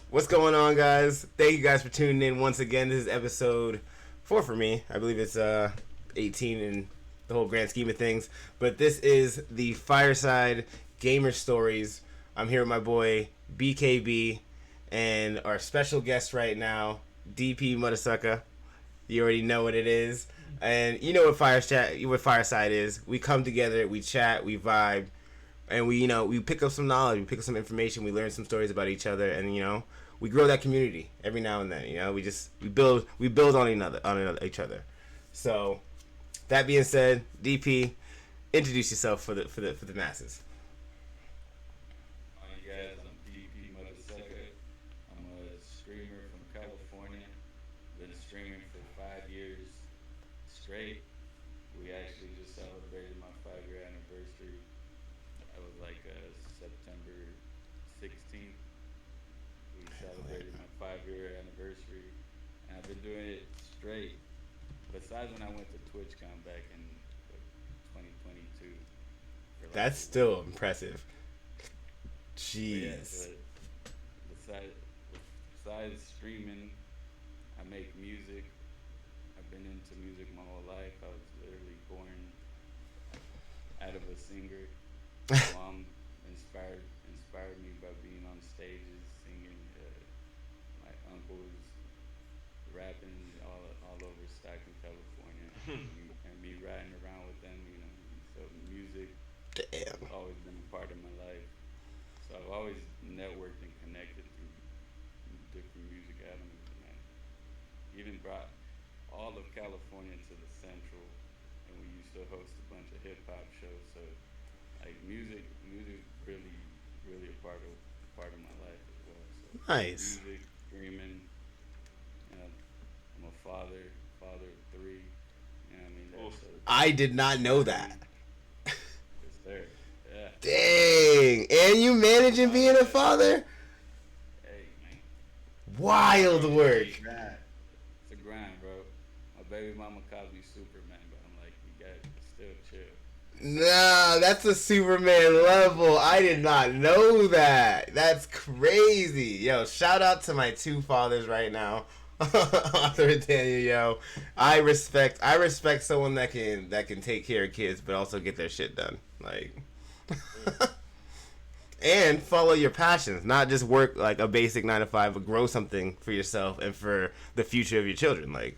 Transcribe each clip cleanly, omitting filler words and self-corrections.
What's going on, guys? Thank you guys for tuning in once again. This is episode 4 for me. I believe it's 18 in the whole grand scheme of things. But this is the Fireside Gamer Stories. I'm here with my boy BKB and our special guest right now, DPMuddaSucka. You already know what it is. And you know what Fireside is. We come together, we chat, we vibe, and we pick up some knowledge, we pick up some information, we learn some stories about each other, and we grow that community every now and then. We build on each other. So that being said, DP, introduce yourself for the masses. Hi guys, I'm DPMuddaSucka. I'm a streamer from California. Been streaming for 5 years straight. We actually just celebrated my 5-year anniversary. That was like September 16th. We celebrated my 5-year anniversary, and I've been doing it straight. Besides when I went to TwitchCon back in 2022. That's still impressive. Jeez. Yeah, besides streaming, I make music. I've been into music my whole life. I was literally born out of a singer. My mom inspired me by being on stages, singing. My uncle was rapping all over Stockton, California, and me riding around with them. So music has always been a part of my life. So I've always networked and connected through different music avenues, and I even brought all of California to the Central, and we used to host a bunch of hip hop shows. So like music really a part of my life as well. So nice. Music, streaming. I'm a father of 3. I did not know that. Yes, sir. Yeah. Dang. And you managing being a father? Hey, man. Wild work. It's a grind, bro. My baby mama calls me Superman, but I'm like, you gotta still chill. Nah, that's a Superman level. I did not know that. That's crazy. Yo, shout out to my 2 fathers right now. Arthur and Daniel, yo. I respect someone that can take care of kids but also get their shit done. Like and follow your passions, not just work like a basic 9 to 5, but grow something for yourself and for the future of your children. Like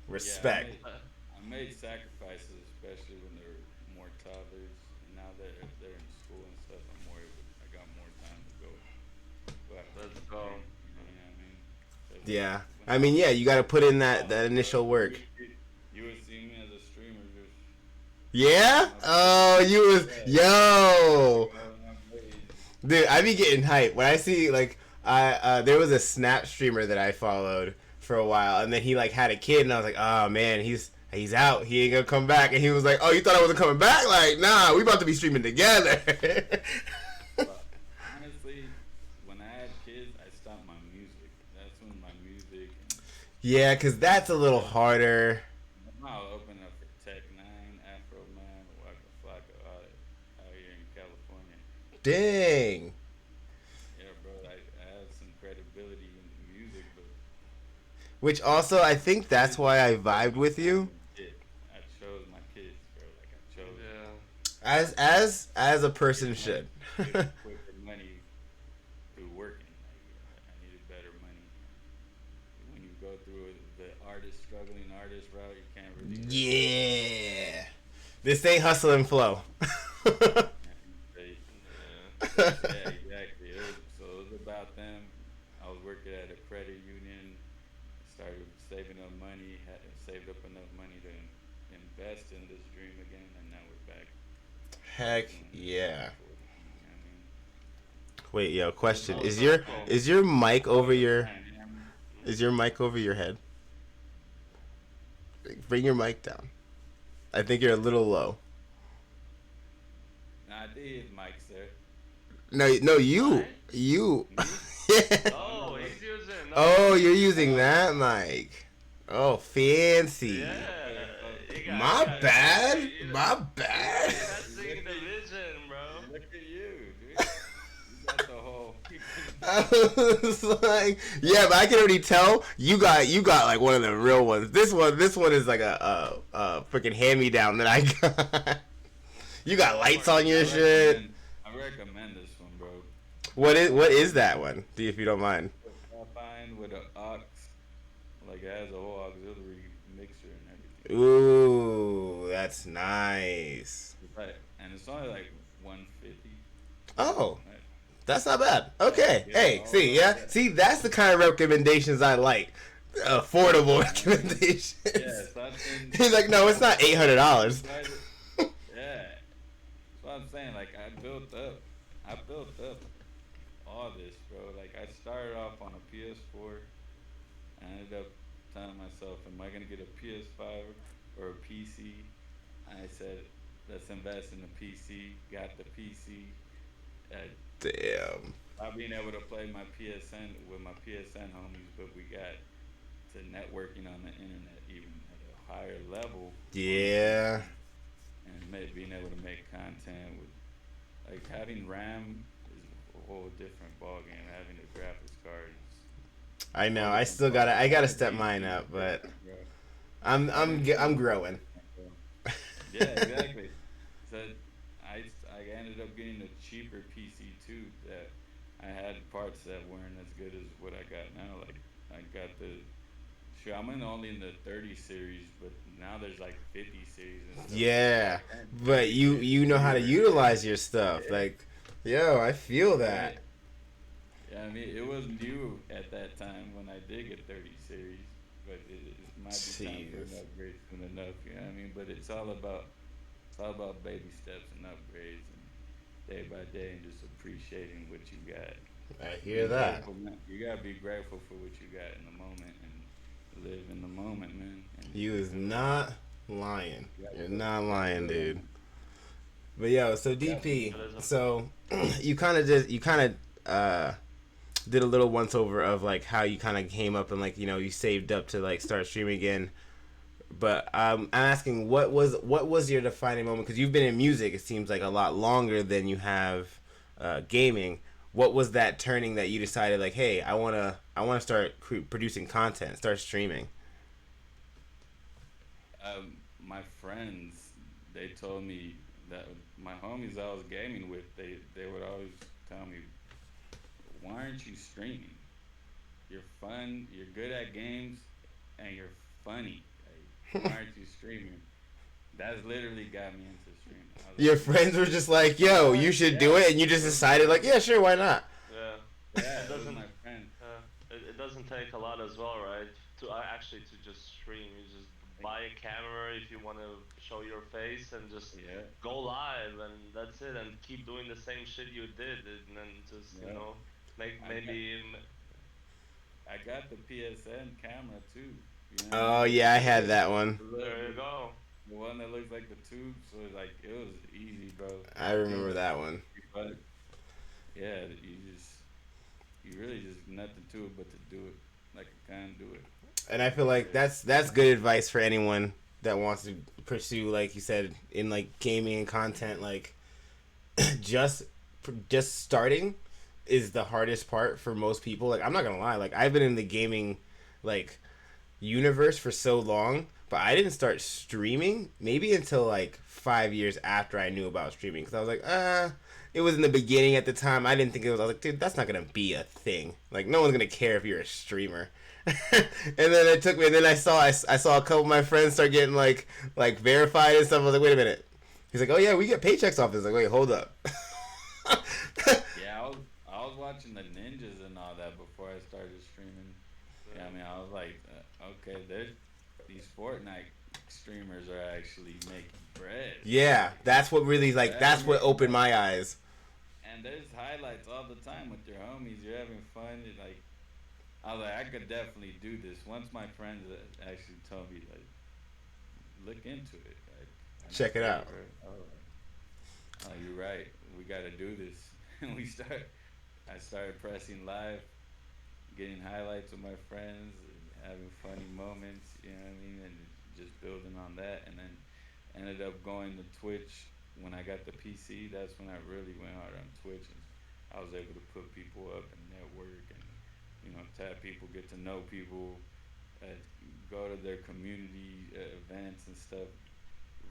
respect. Yeah, I made sacrifices, especially when they were more toddlers. And now that they're in school and stuff, I got more time to go out. Let's go. You know what I mean? Yeah. I mean, yeah, you got to put in that initial work. You would see me as a streamer just... Yeah? Oh, you was... Yo! Dude, I be getting hyped. When I see, like, there was a Snap streamer that I followed for a while, and then he, like, had a kid, and I was like, oh, man, he's out. He ain't gonna come back. And he was like, oh, you thought I wasn't coming back? Like, nah, we about to be streaming together. Honestly, when I had kids, I stopped my music. That's when my music... Yeah, because that's a little harder. I'll open up for Tech 9, Afro Man, Waka Flocka, out here in California. Dang. Yeah, bro, I have some credibility in the music, but... Which also, I think that's why I vibed with you. I chose my kids, bro. Like, I chose... Yeah. As a person should. Quicker money through working. Like, I needed better money. When you go through the struggling artist route, you can't really... Yeah. This ain't hustle and flow. Yeah, exactly. So it was about them. I was working at a credit union, started saving up money, saved up enough money to invest in this dream again, and now we're back. Heck yeah. You know what I mean? Wait, yo, question. Is your mic over your head? Bring your mic down. I think you're a little low. Nah, I did his mic, sir. No, you. Yeah. Oh, he's using. Oh, you're using that mic. Oh, fancy. Yeah. My bad. My bad. That's the vision, bro. Look at you, dude. You got the whole I was like, yeah, but I can already tell you got like one of the real ones. This one is like a freaking hand me down that I got. You got What lights part on is your I that? shit. recommend I recommend this one, bro. What is that one? If you don't mind. I find with an aux, like it has a whole auxiliary mixer and everything. Ooh, that's nice. And it's only like 150. Oh, Right? that's not bad. Yeah, Okay. get Hey, all see, of yeah, that. see, that's the kind of recommendations I like. Affordable Yeah, man. Yeah, recommendations. something. He's like, no, it's not $800. Right. Yeah, that's what I'm saying. Like I built up all this, bro. Like I started off on a PS4. I ended up telling myself, am I gonna get a PS5 or a PC? I said, let's invest in the PC. Got the PC. Uh, Damn. not being able to play my PSN with my PSN homies, but we got to networking on the internet even at a higher level on the Yeah. internet, and being able to make content with like having RAM is a whole different ball game. Having a graphics card is I a know. whole I different still ball gotta. game. I gotta Having a step mine PC is up, but different, bro. I'm Having a I'm I'm PC is growing. different, bro. Yeah, exactly. So I ended up getting a cheaper PC too. That I had parts that weren't as good as what I got now. Like I got the sure I'm only in the 30 series, but now there's like 50 series and stuff. Yeah, Back then, but 30 you know how to series. utilize your stuff. Yeah, Like, yo, I feel that. right. Yeah, I mean it was new at that time when I did get 30 series, but it might be time for an Jesus. upgrade soon enough. You know what I mean? But it's all about baby steps and upgrades and day by day and just appreciating what you got. I hear Be that. grateful, man. You gotta be grateful for what you got in the moment and live in the moment, man. And You is not lying. you gotta You're live, not gotta lying, live dude. on. But yo, so Definitely. DP, That is a fact. so you kind of did a little once over of like how you kind of came up and like you saved up to like start streaming again. But I'm asking what was your defining moment because you've been in music it seems like a lot longer than you have gaming. What was that turning that you decided like, hey, I wanna start producing content, start streaming? My friends, they told me that my homies I was gaming with, they would always tell me, "Why aren't you streaming? You're fun. You're good at games, and you're funny. Like, why aren't you streaming?" That's literally got me into streaming. I was Your like, friends were just like, yo, you should do yeah, it, and you just it was decided like, yeah, sure, why not? Yeah. yeah, It it was doesn't. my friend. It doesn't take a lot as well, right? To actually to just stream. You just buy a camera if you want to show your face and just Yeah, go live and that's it. And keep doing the same shit you did, and then just yeah. make I got maybe. I got the PSN camera too. You know what I Oh mean? yeah, I The had little, that one. the There little, you go. the one that looks like the tube. So like it was easy, bro. I It was remember that one. but yeah, you really just nothing to it but to do it like a conduit. And I feel like Yeah. that's good advice for anyone that wants to pursue, like you said, in like gaming and content. Like just just starting is the hardest part for most people. Like I'm not gonna lie, like I've been in the gaming like universe for so long, but I didn't start streaming maybe until like 5 years after I knew about streaming. Because I was like, it was in the beginning at the time. I didn't think it was. I was like, dude, that's not gonna be a thing. Like, no one's gonna care if you're a streamer. And then it took me. And then I saw a couple of my friends start getting like verified and stuff. I was like, wait a minute. He's like, oh yeah, we get paychecks off this. Like, wait, hold up. Yeah, I was watching the ninjas and all that before I started streaming. Yeah, I mean, I was like, okay, there's these Fortnite streamers are actually making bread. Yeah, Like, that's what really like. they're That's what making opened money. my eyes. And there's highlights all the time with your homies. You're having fun. You're like, I was like, I could definitely do this. Once my friends actually told me, like, look into it. Like, and I Check it did, out. bro. I was like, oh, you're right. We got to do this. And I started pressing live, getting highlights with my friends, and having funny moments, you know what I mean? And just building on that. And then ended up going to Twitch when I got the PC. That's when I really went hard on Twitch and I was able to put people up and network and tap people, get to know people, uh, go to their community events and stuff.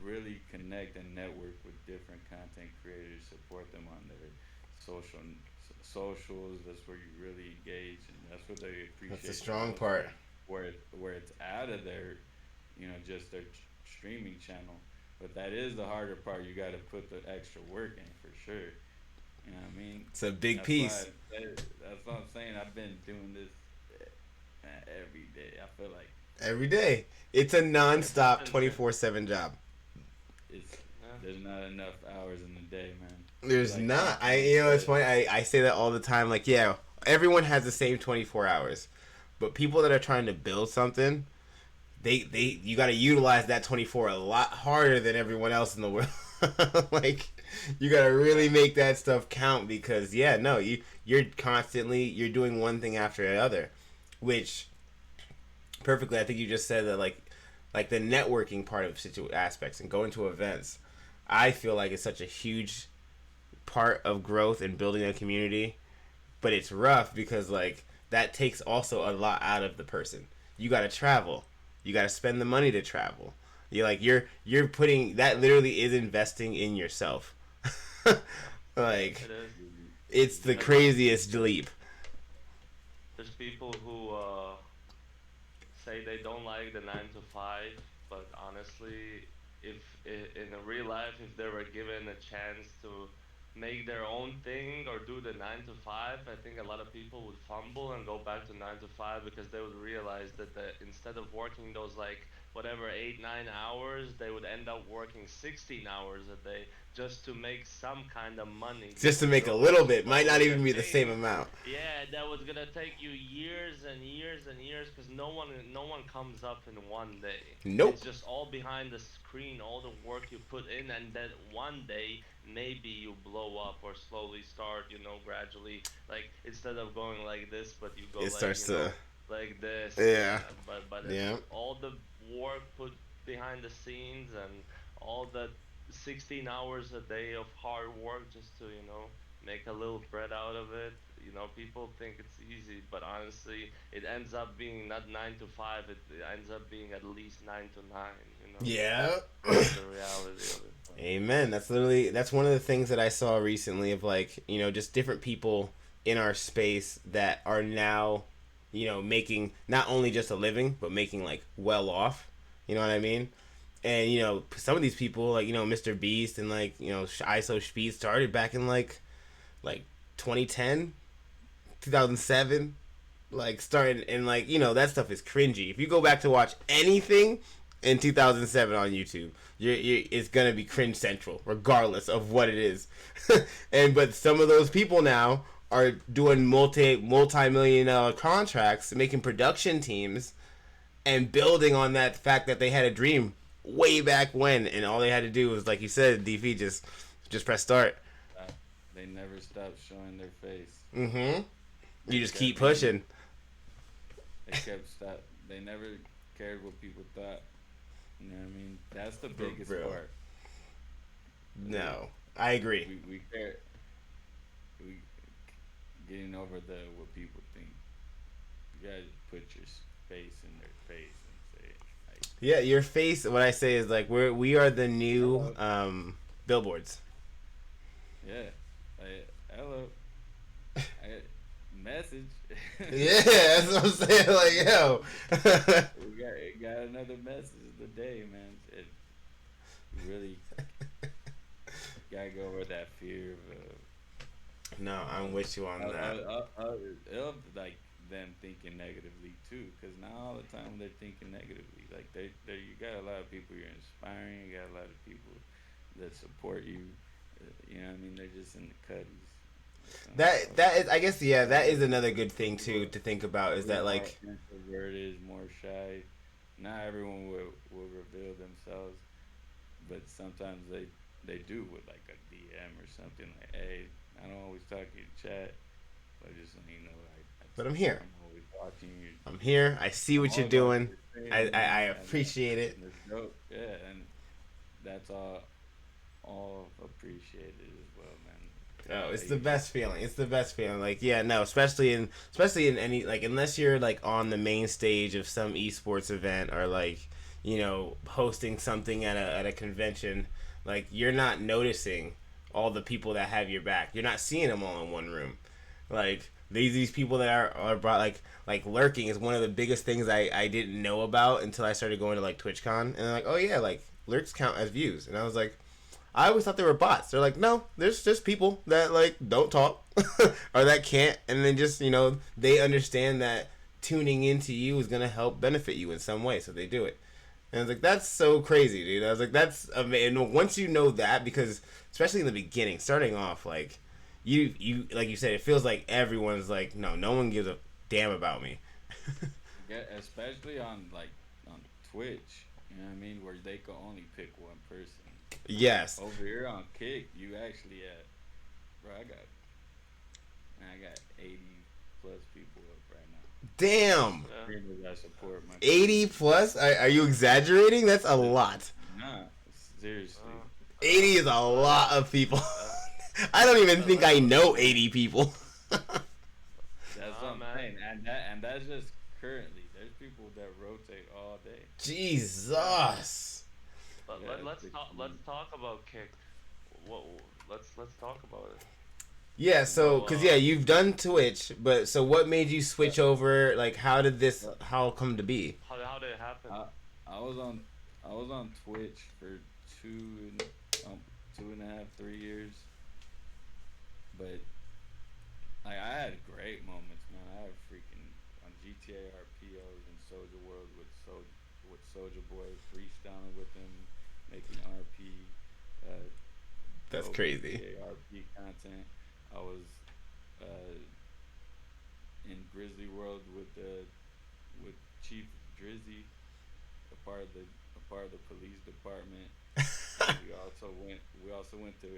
Really connect and network with different content creators, support them on their social socials. That's where you really engage, and that's what they That's the appreciate the strong most. part. Where it's out of their, just their streaming channel. But that is the harder part. You got to put the extra work in for sure. You know what I mean? It's a big That's why. piece. That's what I'm saying. I've been doing this every day. I feel like Every day. It's a It's just non-stop insane. 24/7 job. it's Yeah. there's not enough hours in the day, man. There's Like not. I Anthony it's said, funny. I say that all the time. Like, yeah, everyone has the same 24 hours, but people that are trying to build something, they you got to utilize that 24 a lot harder than everyone else in the world. Like, you got to really make that stuff count because yeah, no, you're constantly you're doing one thing after another, which perfectly. I think you just said that like the networking part of aspects and going to events. I feel like it's such a huge part of growth and building a community, but it's rough because like that takes also a lot out of the person. You got to travel. You got to spend the money to travel. You're putting that literally is investing in yourself. Yeah. Like It is. it's the Like craziest leap. there's people who say they don't like the 9 to 5, but honestly, if in a real life, if they were given a chance to make their own thing or do the 9 to 5, I think a lot of people would fumble and go back to 9 to 5 because they would realize that instead of working those like whatever 8 9 hours, they would end up working 16 hours a day just to make some kind of money, Just just to to make a build little up bit might not slowly a even be the same thing. amount. Yeah, that was gonna take you years and years and years because no one comes up in one day. It's Nope. just all behind the screen, all the work you put in, and then one day maybe you blow up or slowly start, gradually. Like instead of going like this, but you go It like starts to like this. yeah. Yeah, but it's Yeah. all the work put behind the scenes and all the 16 hours a day of hard work just to make a little bread out of it. People think it's easy, but honestly, it ends up being not 9 to 5. It ends up being at least 9 to 9. Yeah. That's the reality of it. Amen. That's one of the things that I saw recently of like, just different people in our space that are now, making not only just a living, but making like well off. You know what I mean? And some of these people like, Mr. Beast and like, ISO Speed started back in like 2010, 2007, like starting and like that stuff is cringy. If you go back to watch anything in 2007 on YouTube, it's gonna be cringe central, regardless of what it is. And but some of those people now are doing multi-million dollar contracts, making production teams, and building on that fact that they had a dream way back when, and all they had to do was, like you said, DV just press start. uh, they never stop showing their face. Mm-hmm. You They just kept keep being, pushing. they kept stop. They never cared what people thought. You know what I mean? That's the biggest Bro. part. We No, I agree. we care. We getting over the what people think. You gotta put your face in their face and say, like, Yeah, your face. What I say is like we are the new hello, billboards. yeah, like, hello, I, message. Yeah, that's what I'm saying. Like, yo. we got another message of the day, man. You really gotta go over that fear No, I'm with you on that. of like them thinking negatively too, because now all the time they're thinking negatively. Like you got a lot of people you're inspiring. You got a lot of people that support you. You know what I mean? They're just in the cutties. So, That is, I guess, yeah, that is another good thing too to think about is we're that more like, introverted, more shy. Not everyone will reveal themselves, but sometimes they do with like a DM or something like, hey, I don't always talk to you in chat, but just so you know, but I'm here. I'm always watching you. I'm here. I see what I'm you're all about doing. what you're I saying, I, I and appreciate it. it's dope. Yeah, and that's all appreciated as well, man. Oh, it's the best feeling. It's the best feeling. Like, yeah, no, especially in any, like, unless you're like on the main stage of some esports event, or like, hosting something at a convention, like, you're not noticing all the people that have your back. You're not seeing them all in one room. Like, these people that are brought, like lurking is one of the biggest things I didn't know about until I started going to like TwitchCon, and they're like, oh yeah, like lurks count as views, and I was like, I always thought they were bots. They're like, no, there's just people that like don't talk or that can't, and then just they understand that tuning into you is gonna help benefit you in some way, so they do it. And I was like, that's so crazy, dude. I was like, that's amazing. And once you know that, because especially in the beginning, starting off, like you like you said, it feels like everyone's like, no one gives a damn about me. Yeah, especially on Twitch. You know what I mean? Where they could only pick one person. Yes. Over here on Kick, you actually bro. I got 80 plus people up right now. Damn. Streamers that support my 80 plus? Are you exaggerating? That's a lot. Nah, seriously. 80 is a lot of people. I don't even think I know 80 people. That's what I'm saying, and that's just currently. There's people that rotate all day. Jesus. But Yeah, let's talk about Kick. What let's talk about it. Yeah, so cuz you've done Twitch, but so what made you switch over? Like, how come to be? How did it happen? I was on Twitch for two and a half, 3 years, but I had great moments, man. I had freaking on GTA RPOs and Soldier World with Soldier Boy, freestyling with him, making RP. That's crazy. GTA RP content. I was in Grizzly World with Chief Drizzy, a part of the police department. We also went to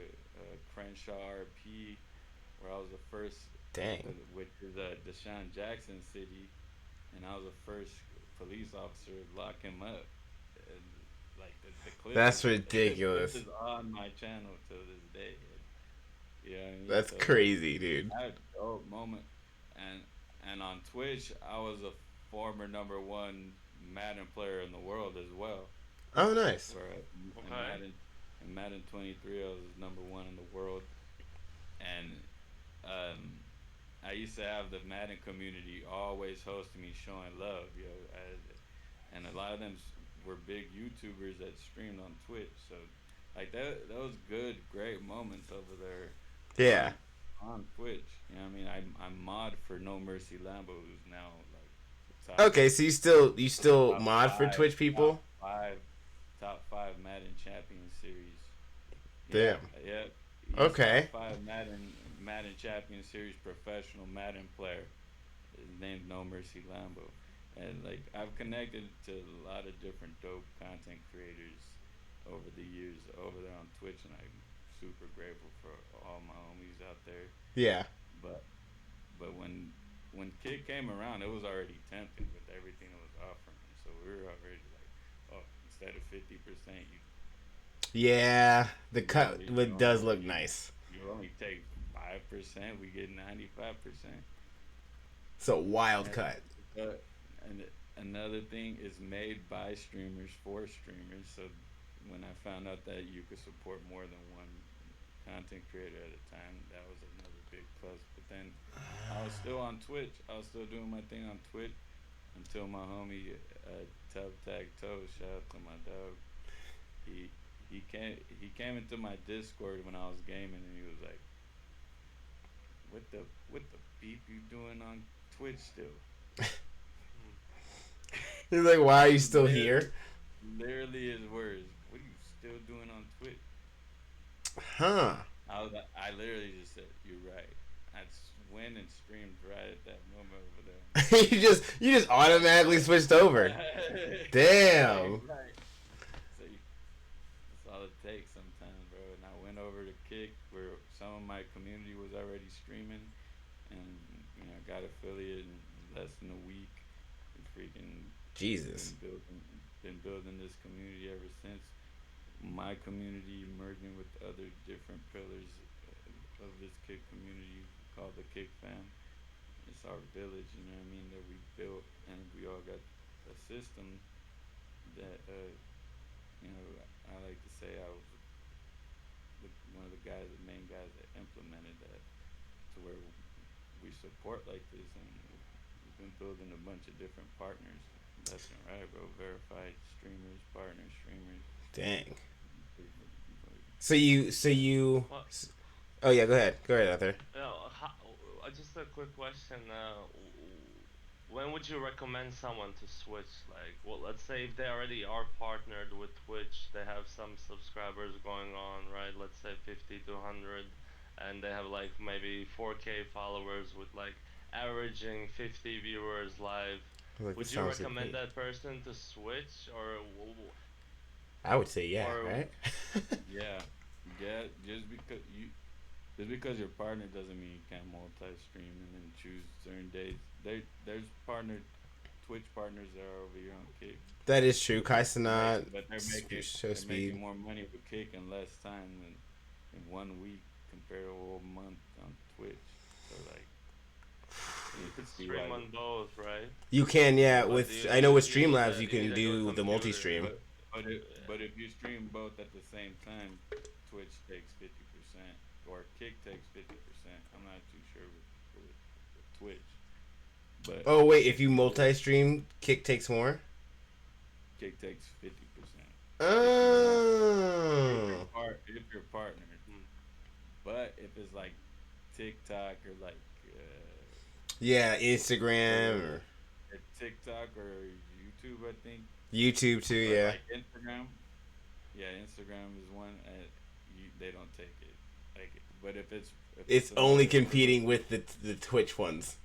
Crenshaw RP, where I was the first. Dang. Which is Deshaun Jackson city, and I was the first police officer to lock him up. And, like the clip. That's ridiculous. This is on my channel till this day. Yeah, you know what I mean? That's crazy, dude. I had a dope moment, and on Twitch, I was a former #1 Madden player in the world as well. Oh, nice. In Madden 23, I was #1 in the world, and I used to have the Madden community always hosting me, showing love, and a lot of them were big YouTubers that streamed on Twitch, so like that was good, great moments over there. Yeah. On Twitch, you know what I mean? I'm mod for No Mercy Lambo, who's now like okay, so you still mod for Twitch people? Top five Madden Champion Series. Damn. Yeah. Okay. Top 5 Madden Champion Series professional Madden player. His name's No Mercy Lambo. And like I've connected to a lot of different dope content creators over the years over there on Twitch, and I'm super grateful for all my homies out there. Yeah. But when Kid came around, it was already tempting with everything it was offering. So we were already like, oh, instead of 50%, Yeah, the cut does look nice. You only take 5%. We get 95%. It's a wild cut. And another thing is made by streamers for streamers. So when I found out that you could support more than one content creator at a time, that was another big plus. But then I was still on Twitch. I was still doing my thing on Twitch until my homie Tub Tag Toe, shout out to my dog. He came into my Discord when I was gaming, and he was like, what the beep you doing on Twitch still? He's like, why are you still here? Literally his words. What are you still doing on Twitch? Huh. I literally just said, you're right. I went and streamed right at that moment over there. you just automatically switched over. Damn. Right. So that's all it takes sometimes, bro. And I went over to Kick, where some of my community was already streaming, and got affiliated in less than a week. And freaking Jesus. Been building this community ever since. My community merging with other different pillars of this kick community called the Kick Fam. It's our village, you know what I mean, that we built, and we all got a system that, you know, I like to say I was one of the guys, the main guys that implemented that to where we support like this, and we've been building a bunch of different partners, left and right, bro. Verified streamers, partner streamers. Dang. So you. Well, Oh yeah, go ahead, Arthur. how, just a quick question. When would you recommend someone to switch? Like, well, let's say if they already are partnered with Twitch, they have some subscribers going on, right? Let's say 50 to 100, and they have like maybe 4K followers with like averaging 50 viewers live. Like, Would you sounds like recommend me. that person to switch, I would say yeah, or right? Yeah, yeah. Just because your partner doesn't mean you can't multi-stream and then choose certain days. There's Twitch partners that are over here on Kick. That is true. Kaisana, But show they're speed. making more money with Kick in less time than in 1 week compared to a whole month on Twitch. So like, you could can see stream why. on both, right? You can, yeah. But With I know with you need Streamlabs you you can need a good do the computer. multi-stream. But if you stream both at the same time, Twitch takes 50%, or Kick takes 50%. I'm not too sure with Twitch, but Oh wait, if you multi-stream, Kick takes more. Kick takes 50% Oh. if you're partnered. Hmm. But if it's like TikTok or like Yeah, or Instagram or TikTok or YouTube, I think, YouTube too. or Yeah. like Instagram. Yeah, Instagram is one. They don't take it. Like, but if it's It's only another competing vertical, with the Twitch ones.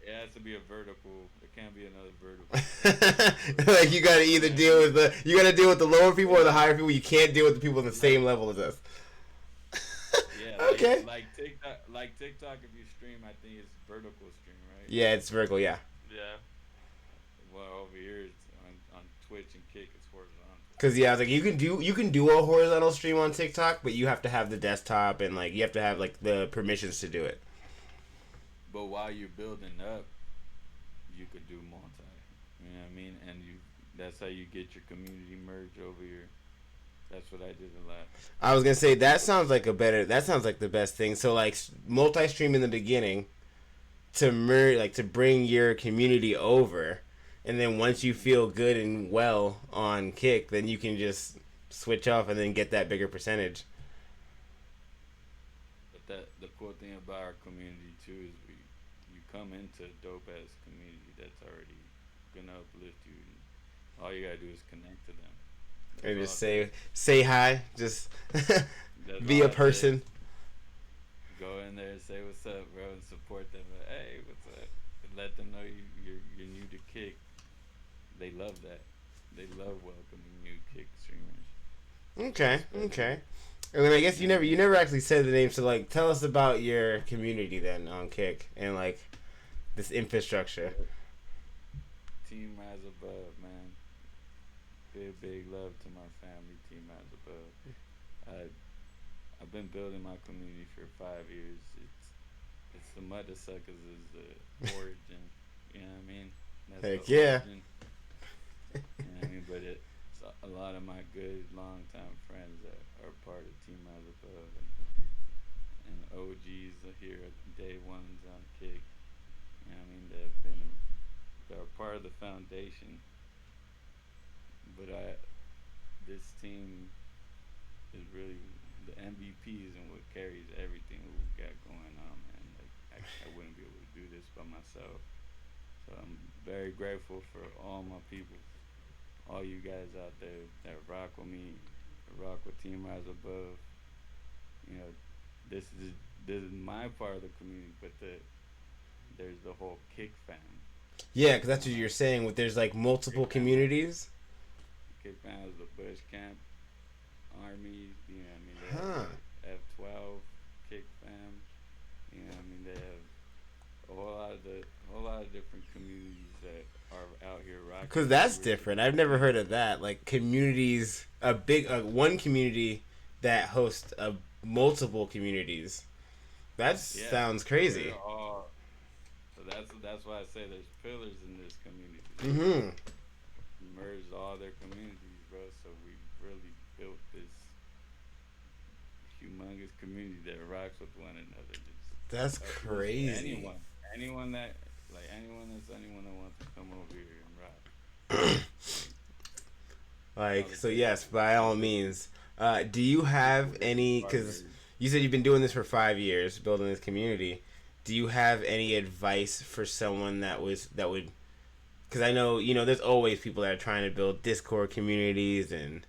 it has to be a vertical. It can't be another vertical. Like you gotta either Yeah, deal with the lower people or the higher people. You can't deal with the people on the like same level as us. yeah, Okay. like TikTok. If you stream, I think it's vertical stream, right? Yeah, it's vertical. Yeah. Yeah. Well, over here it's on Twitch and Kick, it's horizontal. Cause yeah, I was like you can do a horizontal stream on TikTok, but you have to have the desktop and like you have to have like the permissions to do it. But while you're building up, you could do multi. You know what I mean? And that's how you get your community merge over here. That's what I did a lot. I was gonna say that sounds like the best thing. So like multi-stream in the beginning to merge, like to bring your community over, and then once you feel good and well on Kick, then you can just switch off and then get that bigger percentage. But the cool thing about our community too is you come into a dope ass community that's already gonna uplift you. And all you gotta do is connect to them. That's And all just it takes. say hi, just That's be all a it takes. person. Go in there and say what's up, bro, and support them. Hey, what's up? And let them know you're new to Kick. They love that. They love welcoming new Kick streamers. Okay, Especially, okay. And then I guess you know what I you mean? never actually said the name. So like, tell us about your community then on Kick and like this infrastructure. Team Rise Above, man. Big love to my family, Team Rise Above. I've been building my community for 5 years. It's the MuddaSuckers is the origin. You know what I mean? That's Heck the yeah. origin. You know what I mean? But it's a lot of my good longtime friends that are part of Team Rise Above and OGs are here at day ones on Kick. You know what I mean? They're part of the foundation. But this team is really the MVPs and what carries everything we got going on, man. Like I wouldn't be able to do this by myself. So I'm very grateful for all my people, all you guys out there that rock with me, rock with Team Rise Above. You know, this is my part of the community, but there's the whole Kick fam. Yeah, because that's what you're saying. With there's like multiple Kick fam, communities. Kick fam is the Bush Camp Army. You know what I mean? They Huh. have F12 Kick fam. You know what I mean? They have a whole lot of different communities that are out here rocking. Because that's with different. I've never heard of that. Like communities, one community that hosts multiple communities. That sounds crazy. So that's why I say there's pillars in this community. Mm-hmm. Merged all their communities, bro. So we really built this humongous community that rocks with one another. That's crazy. Anyone that anyone that wants to come over here and rock. Like, so yes, by all means. Do you have any? Because you said you've been doing this for 5 years, building this community. Do you have any advice for someone that would? Because I know there's always people that are trying to build Discord communities and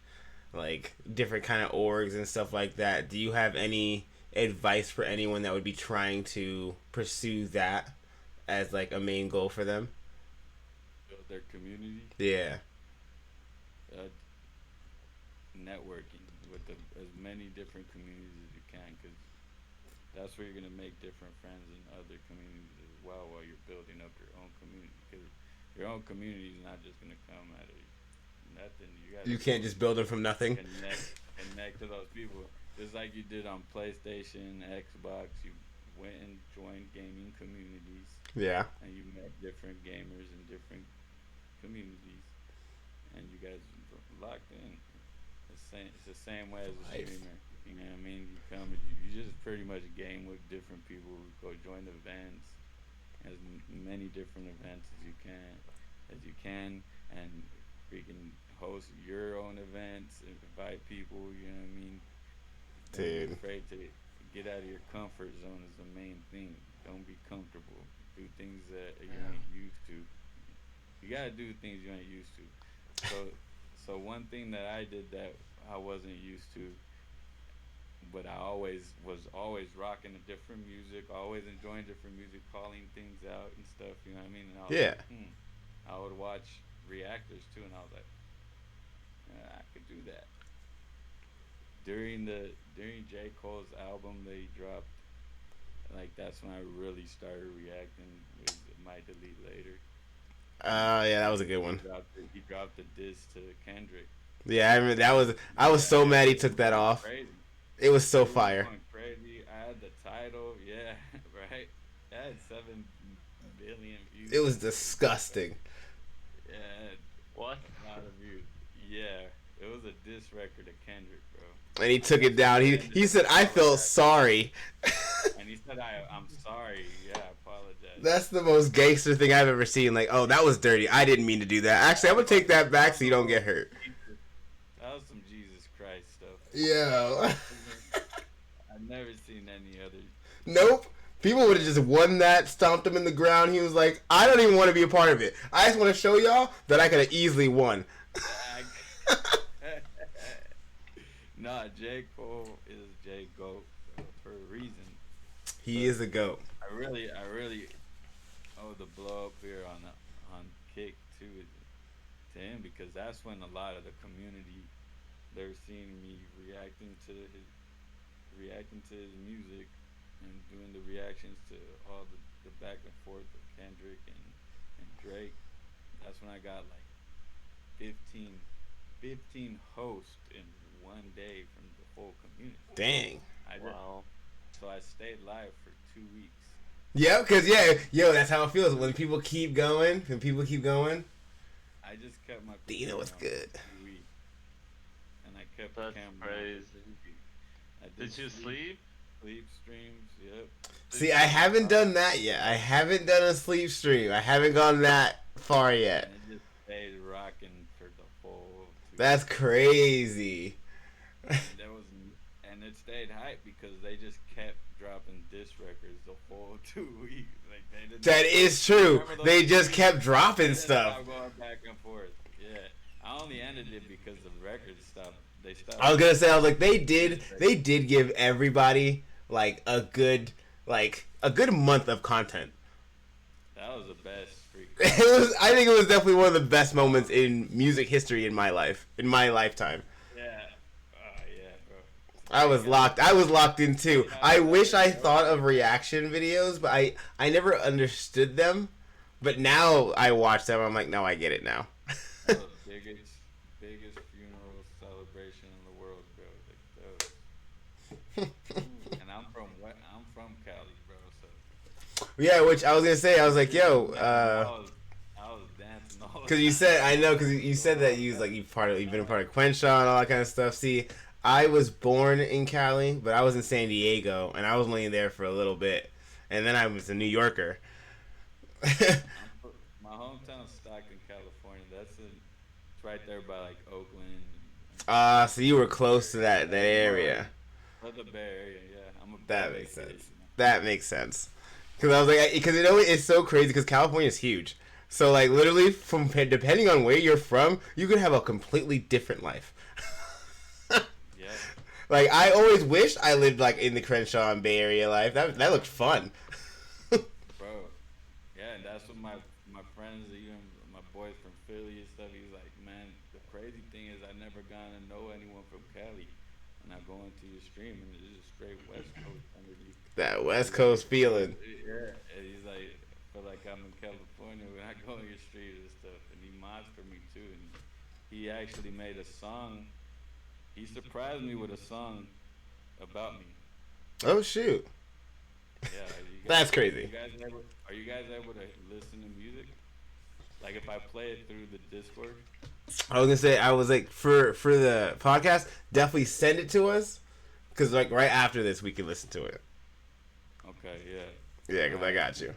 like different kind of orgs and stuff like that. Do you have any advice for anyone that would be trying to pursue that as like a main goal for them? Build their community. Yeah. Networking with as many different communities as you can, because that's where you're gonna make different friends in other communities as well while you're building up your own community. Because your own community is not just gonna come out of nothing. You can't just build them from nothing. Connect to those people, just like you did on PlayStation, Xbox. You went and joined gaming communities. Yeah. And you met different gamers in different communities, and you guys locked in. It's the same way as a streamer. You know what I mean? You come and you just pretty much game with different people. Go join events, as many different events as you can, and freaking host your own events, invite people. You know what I mean? Dude. Don't be afraid to get out of your comfort zone is the main thing. Don't be comfortable. Do things that you ain't used to. You gotta do things you ain't used to. So one thing that I did that I wasn't used to, but I was always rocking a different music, always enjoying different music, calling things out and stuff. You know what I mean? And I was like, I would watch reactors too, and I was like, I could do that. During J. Cole's album that he dropped, like that's when I really started reacting with My Delete Later. Yeah, that was a good one. He dropped the diss to Kendrick. Yeah, I remember I was so mad he took that off. Crazy. It was so fire. Crazy. I had the title. Yeah, right. I had 7 billion views. It was disgusting. Yeah. What? A lot of views. Yeah, it was a diss record of Kendrick, bro. And he took it down. He said, "I felt sorry." And he said, "I'm sorry. Yeah, I apologize." That's the most gangster thing I've ever seen. Like, oh, that was dirty. I didn't mean to do that. Actually, I'm gonna take that back so you don't get hurt. That was some Jesus Christ stuff. Yeah. I've never seen any other. Nope. People would have just won that, stomped him in the ground. He was like, I don't even want to be a part of it. I just want to show y'all that I could have easily won. Nah, J. Cole is J. Goat for a reason. He is a goat. I really owe the blow up here on Kick too to him, because that's when a lot of the community, they're seeing me reacting to his music and doing the reactions to all the back and forth with Kendrick and Drake. That's when I got like 15 hosts in one day from the whole community. Dang. Wow. So I stayed live for 2 weeks. Yeah, because, that's how it feels. When people keep going, I just kept my Dino was good. And I kept That's the camera. crazy. Did you sleep? Sleep streams, yep. See, I haven't done that yet. I haven't done a sleep stream. I haven't gone that far yet. And it just stayed rocking for the whole 2 That's crazy. And it stayed hype because they just kept dropping diss records the whole 2 weeks. Like they didn't. That is true. They just kept dropping stuff. Going back and forth. Yeah, I only ended it because the records stopped. They stopped. I was gonna say, they did give everybody like a good month of content. That was the best freak. I think it was definitely one of the best moments in music history in my lifetime. Yeah. Yeah, bro. I was locked in too. I wish I thought of reaction videos, but I never understood them. But now I watch them, I'm like, no, I get it now. The biggest funeral celebration in the world, bro. Like, and I'm from Cali, Yeah, which I was gonna say, I was like, yo, I was dancing all the because you time. said, I know, because you said that you was like you've been a part of Quenshaw and all that kind of stuff. See, I was born in Cali, but I was in San Diego, and I was only there for a little bit, and then I was a New Yorker. My hometown's Stockton, California. It's right there by like Oakland. So you were close to that area. But the Bay Area, yeah. I'm a That Bay makes kid, sense. you know? That makes sense. Because I was like, because it's so crazy because California is huge. So like literally, from depending on where you're from, you could have a completely different life. Yeah, Like I always wished I lived like in the Crenshaw and Bay Area life. That looked fun. bro. Yeah, and that's what my friends, even my boys from Philly and stuff. He's like, man, the crazy thing is I never gotten to know anyone from Cali, and I go into your stream and it's just straight West Coast underneath. That West He's like, Coast feeling. yeah, and he's like, I feel like I'm in California when I go on your street and stuff, and he mods for me too, and he actually made a song. He surprised me with a song about me. Oh shoot, Yeah, that's crazy. are you guys able to listen to music? Like if I play it through the Discord? I was gonna say I was like for the podcast, definitely send it to us because like right after this we can listen to it. Okay, yeah. Yeah, because I got you.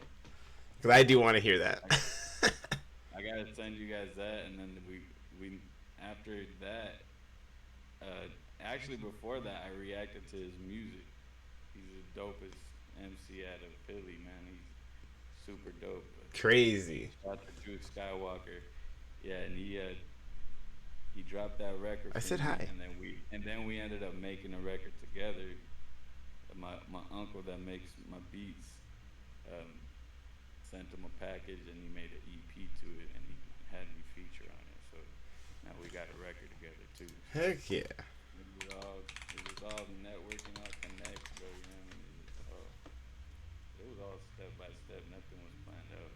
Because I do want to hear that. I gotta send you guys that, and then we after that, actually before that, I reacted to his music. He's the dopest MC out of Philly, man. He's super dope. Crazy. Shout out to Drew Skywalker. Yeah, and he dropped that record. I for said me, hi. and then we ended up making a record together. My uncle that makes my beats um, sent him a package, and he made an EP to it, and he had me feature on it. So now we got a record together too. Heck yeah. It was all networking, all connects, bro. You know what I mean? It was all step by step. Nothing was planned out.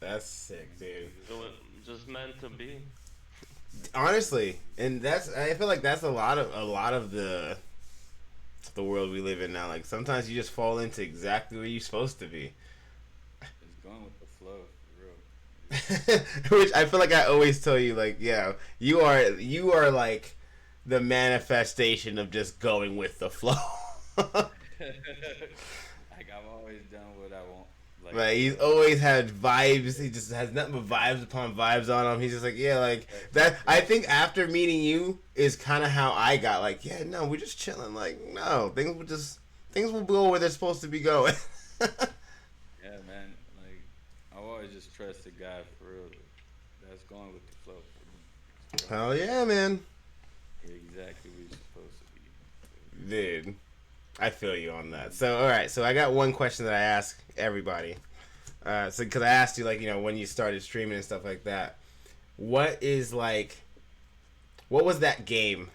That's sick, dude. It was just meant to be. Honestly, and I feel like that's a lot of the world we live in now. Like sometimes you just fall into exactly where you're supposed to be. It's going with the flow, for real. Which I feel like I always tell you, like, yeah, you are like the manifestation of just going with the flow. Like I've always done what I want. Like he's always had vibes. He just has nothing but vibes upon vibes on him. He's just like, yeah, like that. I think after meeting you is kind of how I got. Like, yeah, no, we're just chilling. Like, no, things will go where they're supposed to be going. Yeah, man. Like I've always just trusted God for real. That's going with the flow for me. Hell yeah, man. You're exactly where you're supposed to be. Dude, I feel you on that. So, all right. So I got one question that I ask everybody. So, because I asked you, like, you know, when you started streaming and stuff like that, what was that game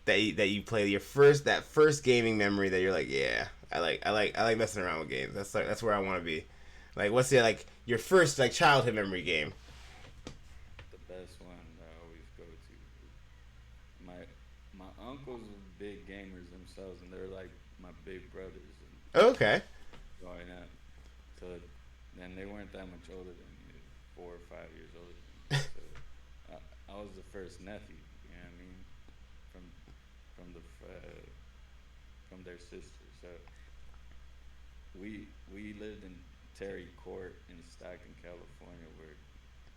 that you played? That first gaming memory that you're like, yeah, I like messing around with games. That's where I want to be. Like, what's your first like childhood memory game? The best one that I always go to. My uncles are big gamers themselves, and they're like my big brothers. And Okay. growing up, so then they weren't that much older than me, 4 or 5 years older than me. So I was the first nephew. You know what I mean? From from the from their sister. So we lived in Terry Court in Stockton, California, where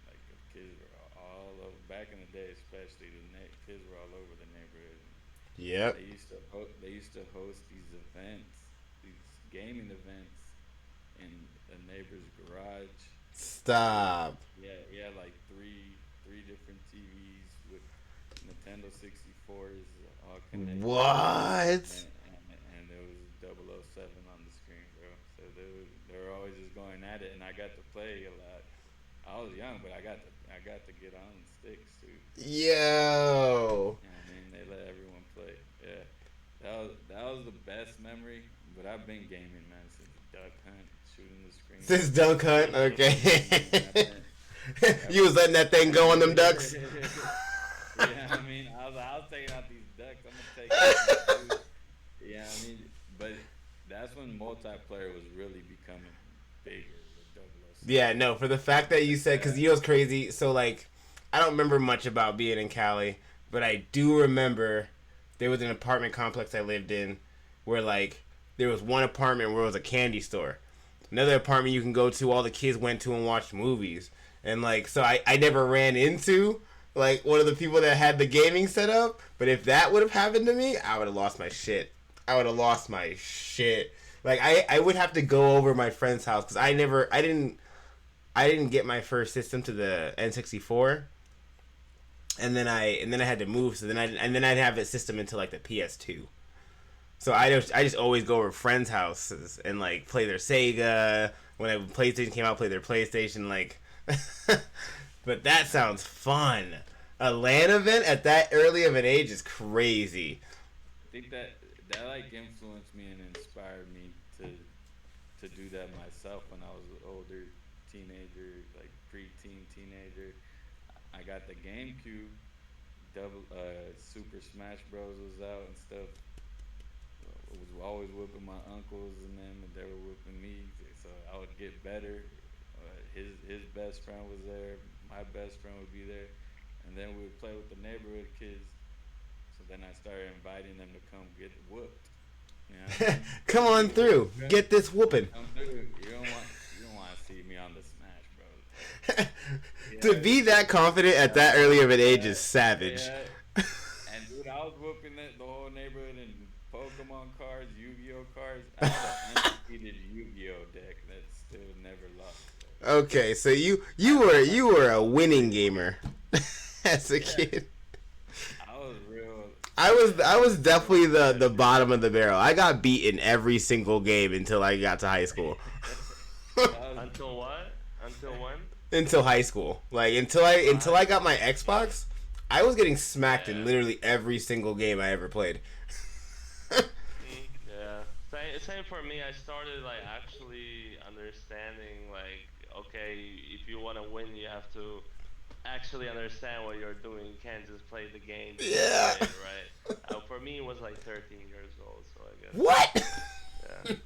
like the kids were all over. Back in the day, especially kids were all over the neighborhood. Yep. They used to host these events, these gaming events, in a neighbor's garage. Stop. Yeah, like three different TVs with Nintendo 64s all connected. What? And there was 007 on the screen, bro. So they were always just going at it, and I got to play a lot. I was young, but I got to get on sticks too. Yo. You know what I mean? They let everyone play. Yeah, that was the best memory. But I've been gaming, man, since Duck Hunt, shooting the screen. Since Duck Hunt, okay. You was letting that thing go on them ducks. Yeah, I mean, I was taking out these ducks. I'm gonna take out these dudes. Yeah, I mean, but that's when multiplayer was really becoming bigger with 007. Yeah, no, for the fact that you said, because you know it's crazy. So, like, I don't remember much about being in Cali, but I do remember there was an apartment complex I lived in where, like, there was one apartment where it was a candy store. Another apartment you can go to, all the kids went to and watched movies. And, like, so I never ran into, like, one of the people that had the gaming set up. But if that would have happened to me, I would have lost my shit. I would have lost my shit. Like, I would have to go over my friend's house because I didn't get my first system to the N64, and then I had to move. So then I'd have a system into like the PS2. So I just always go over friends' houses and like play their Sega. When PlayStation came out, play their PlayStation. Like, but that sounds fun. A LAN event at that early of an age is crazy. I think that like influenced me and inspired me to do that myself when I was an older teenager, like preteen teenager. I got the GameCube. Super Smash Bros was out and stuff. I was always whipping my uncles and them, and they were whipping me. So I would get better. His best friend was there. My best friend would be there, and then we would play with the neighborhood kids. So then I started inviting them to come get whooped. You know? Come on through, get this whooping. Come through. You don't want to see me on the Smash Bros. To be that confident at that early of an age is savage. Yeah. And dude, I was whooping the whole neighborhood in Pokemon cards, Yu-Gi-Oh cards. I had an undefeated Yu-Gi-Oh deck that still never lost. Okay, so you were a winning gamer as a kid. I was real. I was definitely the bottom of the barrel. I got beaten every single game until I got to high school. Until what? Until when? Until high school. Like until I got my Xbox, I was getting smacked in literally every single game I ever played. Yeah. Same for me. I started like actually understanding like, okay, if you want to win, you have to actually understand what you're doing. You can't just play the game. Yeah. Play it, right. For me, it was like 13 years old, so I guess. What? Yeah.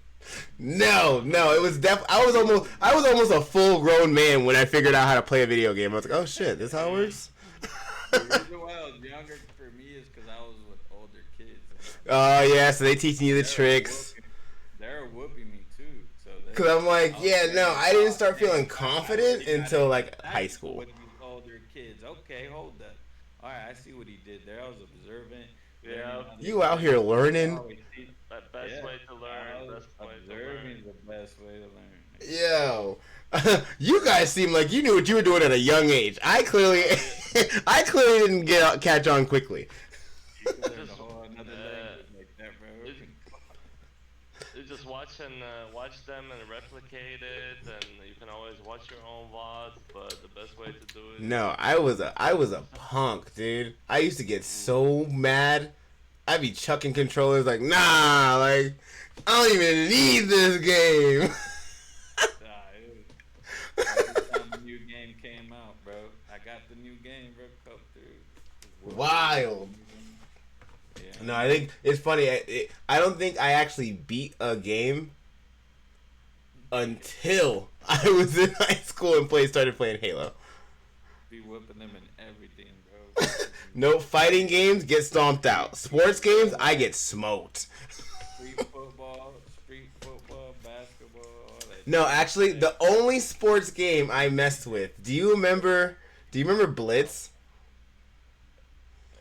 No, it was I was almost a full grown man when I figured out how to play a video game. I was like, oh shit, this is how it works. The reason why I was younger for me is because I was with older kids. Oh yeah, so they teaching you the tricks. They're whooping me too. So Cause I'm like, yeah, no, I didn't start feeling confident until like high school. With these older kids, okay, hold that. All right, I see what he did there. I was observant. Yeah. You out here learning? Best way to learn. Observing is the best way to learn. Yo, you guys seem like you knew what you were doing at a young age. I clearly didn't catch on quickly. You learned a whole another language like that, bro. You just watch them and replicate it, and you can always watch your own VODs. But the best way to do it. No, I was a punk, dude. I used to get so mad. I'd be chucking controllers like, nah, like I don't even need this game. Every time a new game came out, bro, I got the new game, bro. Come through. Wild. Yeah. No, I think it's funny. I don't think I actually beat a game until I was in high school and started playing Halo. Be whipping them and everything, bro. No, fighting games get stomped out. Sports games, I get smoked. Street football, basketball, all that. No, actually, the only sports game I messed with. Do you remember Blitz?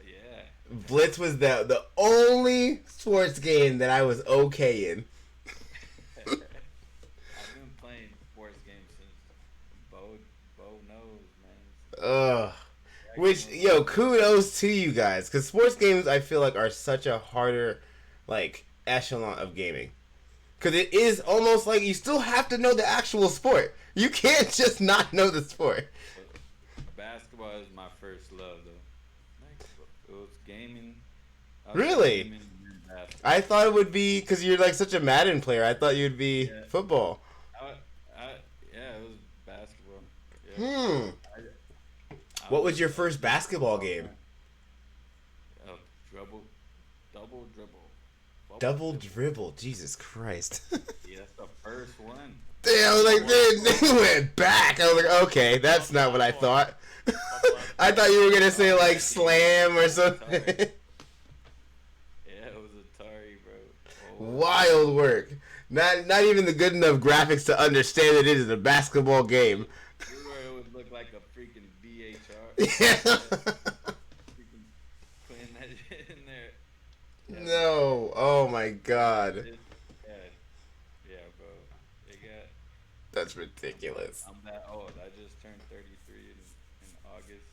Yeah. Blitz was the only sports game that I was okay in. I've been playing sports games since Bo knows, man. Ugh. Which, yo, kudos to you guys, because sports games I feel like are such a harder, like, echelon of gaming. Because it is almost like you still have to know the actual sport. You can't just not know the sport. Basketball is my first love, though. It was gaming. Really? Gaming and basketball. I thought it would be, because you're like such a Madden player, I thought you'd be football. Yeah, it was basketball. Yeah. What was your first basketball game? Double dribble, double dribble. Jesus Christ. Yeah, that's the first one. Damn, I was like, then he went back. I was like, okay, that's not what I thought. I thought you were gonna say like slam or something. Yeah, it was Atari, bro. Oh, Wild work. Not even the good enough graphics to understand it is a basketball game. it would look like a freaking VHR. Yeah. Freaking putting that shit in there. No. Oh my god. Yeah, bro. They got. That's ridiculous. I'm that old. I just turned 33 in August.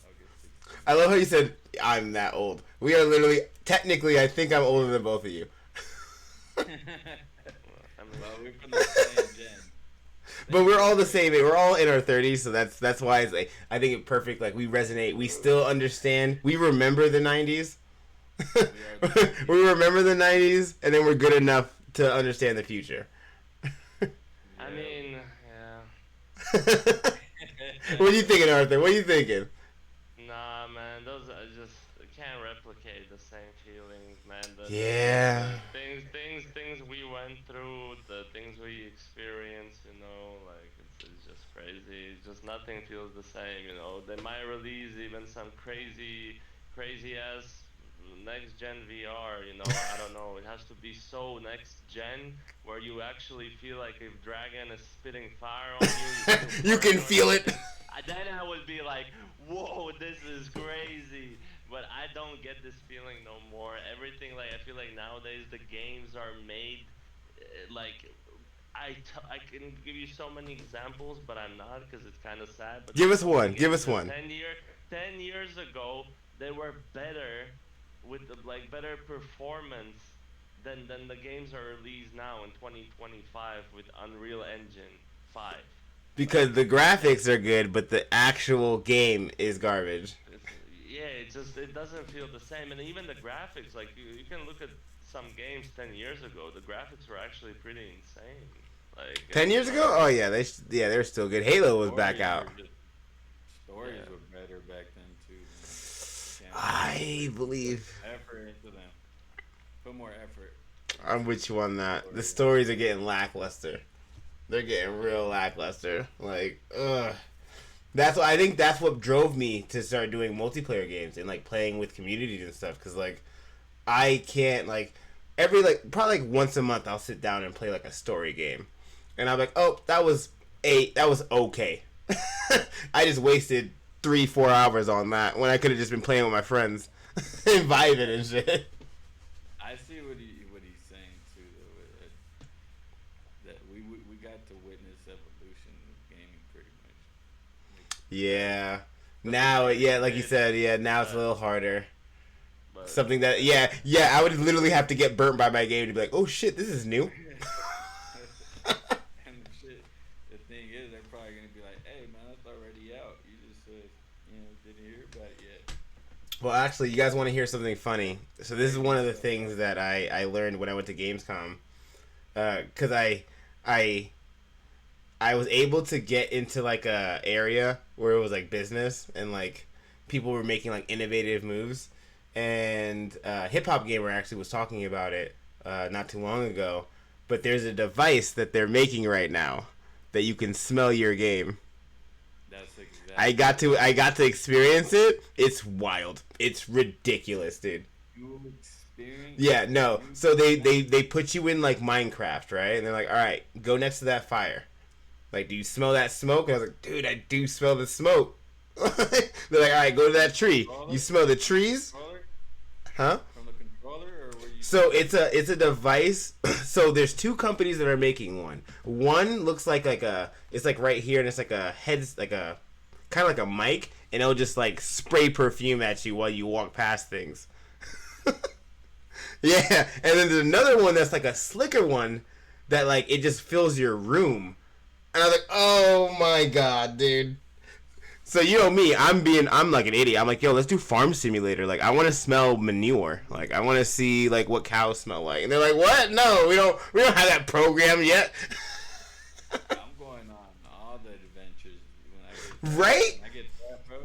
August 16th. I love how you said I'm that old. We are literally, technically, I think I'm older than both of you. Well, we're from the same gen. But we're all the same age. We're all in our 30s, so that's why it's like, I think it's perfect. Like, we resonate. We still understand. We remember the 90s. We remember the 90s, and then we're good enough to understand the future. I mean, yeah. What are you thinking, Arthur? What are you thinking? Nah, man, those I just can't replicate the same feelings, man. Yeah. Things we went through, the things we experienced, you know, like it's just crazy. It's just nothing feels the same, you know. They might release even some crazy ass next gen VR, you know. I don't know. It has to be so next gen where you actually feel like if Dragon is spitting fire on you, You can feel it. then I would be like, whoa, this is crazy. But I don't get this feeling no more. Everything, like, I feel like nowadays the games are made, like, I can give you so many examples, but I'm not because it's kind of sad. But Give us one. Give us one. 10 years ago, they were better with the, like, better performance than the games are released now in 2025 with Unreal Engine 5. Because the graphics are good, but the actual game is garbage. Yeah, it doesn't feel the same, and even the graphics, like you can look at some games 10 years ago, the graphics were actually pretty insane. Like 10 years ago? Oh yeah, they're still good. Halo was back out. Stories were better back then too. I believe. Effort into them. Put more effort. I'm with you on that. The stories are getting lackluster. They're getting real lackluster. Like, ugh. I think that's what drove me to start doing multiplayer games and like playing with communities and stuff. Cause like, I can't like probably like once a month I'll sit down and play like a story game, and I'm like, oh, that was okay. I just wasted 3-4 hours on that when I could have just been playing with my friends and vibing and shit. I see what he's saying too, though. That we got to witness evolution of gaming pretty much. Yeah. Now, like you said, now it's a little harder. But Something that, I would literally have to get burnt by my game to be like, oh shit, this is new. And shit, the thing is, they're probably gonna be like, "Hey man, that's already out. You just didn't hear about it yet." Well, actually, you guys want to hear something funny? So this is one of the things that I learned when I went to Gamescom, because I was able to get into like a area where it was like business and like people were making like innovative moves, and Hip Hop Gamer actually was talking about it not too long ago. But there's a device that they're making right now that you can smell your game. That's exactly. I got to experience it. It's wild. It's ridiculous, dude. You experience. Yeah, no. So they put you in like Minecraft, right? And they're like, all right, go next to that fire. Like, do you smell that smoke? And I was like, dude, I do smell the smoke. They're like, all right, go to that tree. You smell the trees? Huh? From the controller, or were you? So it's a device. So there's two companies that are making one. One looks like it's like right here, and it's like a like a kind of like a mic, and it'll just like spray perfume at you while you walk past things. Yeah, and then there's another one that's like a slicker one that like it just fills your room. And I was like, oh my god, dude. So you know me, I'm like an idiot. I'm like, yo, let's do Farm Simulator. Like, I want to smell manure. Like, I want to see like what cows smell like. And they're like, what? No, we don't have that programmed yet. I'm going on all the adventures when Right? I get that, bro.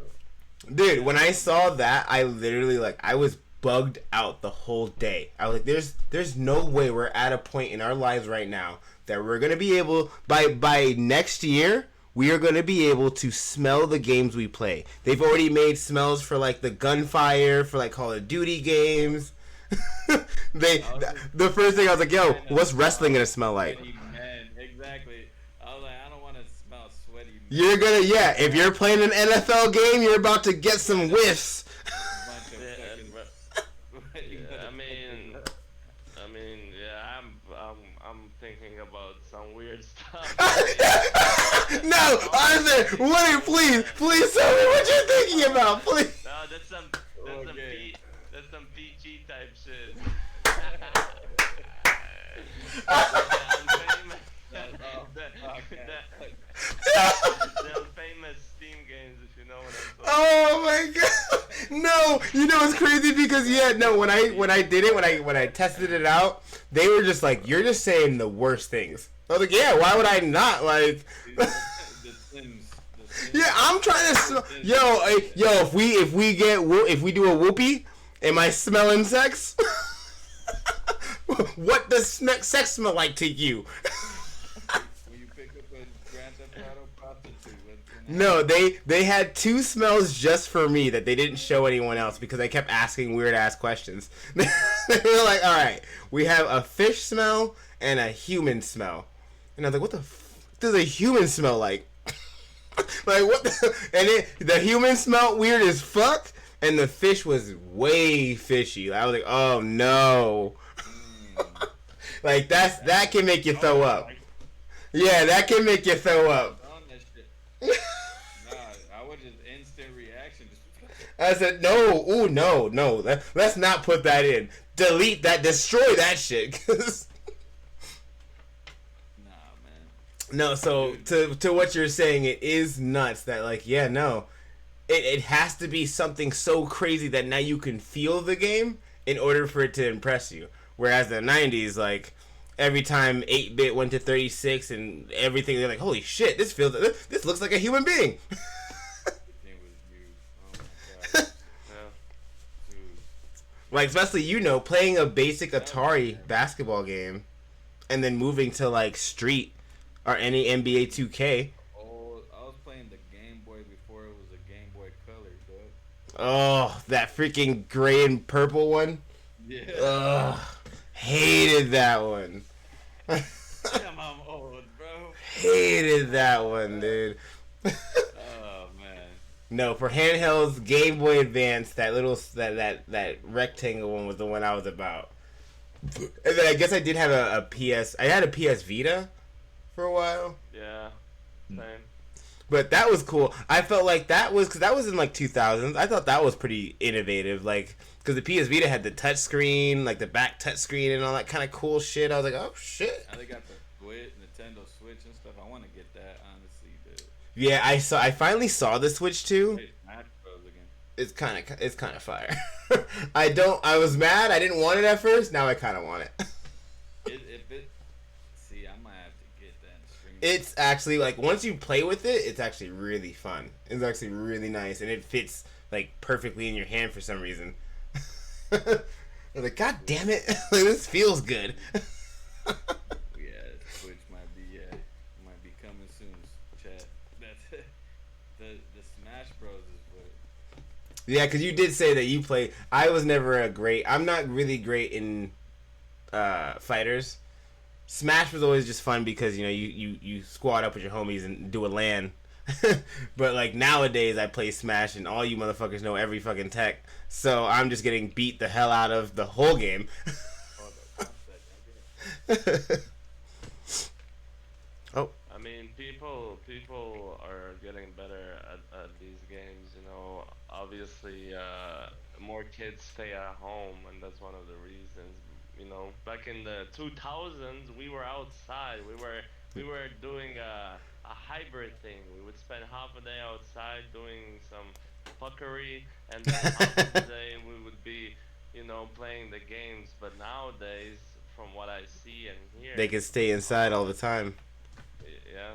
Dude, when I saw that, I literally like I was bugged out the whole day. I was like, there's no way we're at a point in our lives right now that we're gonna be able by next year. We are going to be able to smell the games we play. They've already made smells for like the gunfire, for like Call of Duty games. The first thing I was like, yo, what's wrestling going to smell like? Man, exactly. I was like, I don't want to smell sweaty man. You're going to, yeah, if you're playing an NFL game, you're about to get some whiffs. I'm thinking about some weird stuff. No, Arthur, please tell me what you're thinking about, please. No, that's some PG type shit. The famous Steam games, if you know what I'm talking. Oh my god! No, you know it's crazy because when I did it, when I tested it out, they were just like, "You're just saying the worst things." I was like, "Yeah, why would I not like?" The Sims. Yeah, I'm trying to. Yo, if we do a whoopee, am I smelling sex? What does sex smell like to you? When you pick up a Grand Theft Auto prostitute. No, they had two smells just for me that they didn't show anyone else because I kept asking weird ass questions. They were like, "All right, we have a fish smell and a human smell," and I was like, "What the does a human smell like?" Like what? The human smelled weird as fuck, and the fish was way fishy. I was like, "Oh no!" Like that can make you throw up. Yeah, that can make you throw up. Nah, I would just instant reaction. I said, no, ooh, no. Let's not put that in. Delete that, destroy that shit. Nah, man. No, so to what you're saying, it is nuts that like, yeah, no. It has to be something so crazy that now you can feel the game in order for it to impress you. Whereas the 90s, like, every time 8-bit went to 36 and everything, they're like, holy shit, this looks like a human being. Everything was new. Oh my god. Yeah. Dude. Like, especially, playing a basic Atari basketball game and then moving to, like, Street or any NBA 2K. Oh, I was playing the Game Boy before it was a Game Boy Color, dude. Oh, that freaking gray and purple one. Yeah. Ugh. Hated that one. Damn, I'm old, bro. Hated that one, dude. Oh man. No, for handhelds, Game Boy Advance, that rectangle one was the one I was about. And then I guess I did have a PS. I had a PS Vita for a while. Yeah. Same. But that was cool. I felt like because that was in like 2000s. I thought that was pretty innovative. Like, because the PS Vita had the touch screen, like the back touch screen and all that kind of cool shit. I was like, oh shit. Now they got the Nintendo Switch and stuff. I want to get that, honestly, dude. Yeah, I finally saw the Switch too. Hey, Smash Bros again. It's kind of fire. I was mad. I didn't want it at first. Now I kind of want it. See, I might have to get that and stream it. It's actually like once you play with it, it's actually really fun. It's actually really nice, and it fits like perfectly in your hand for some reason. I was like, God damn it! Like, this feels good. Yeah, Switch might be coming soon. Chat. That's it. The Smash Bros is what. Yeah, because you did say that you play. I was never I'm not really great in fighters. Smash was always just fun because you squad up with your homies and do a LAN. But like nowadays I play Smash and all you motherfuckers know every fucking tech, so I'm just getting beat the hell out of the whole game. Oh. I mean, people are getting better at these games. Obviously, more kids stay at home, and that's one of the reasons. Back in the 2000s, we were outside. We were doing a hybrid thing. We would spend half a day outside doing some fuckery, and then half of the day we would be, playing the games. But nowadays, from what I see and hear, They can stay inside all the time. Yeah.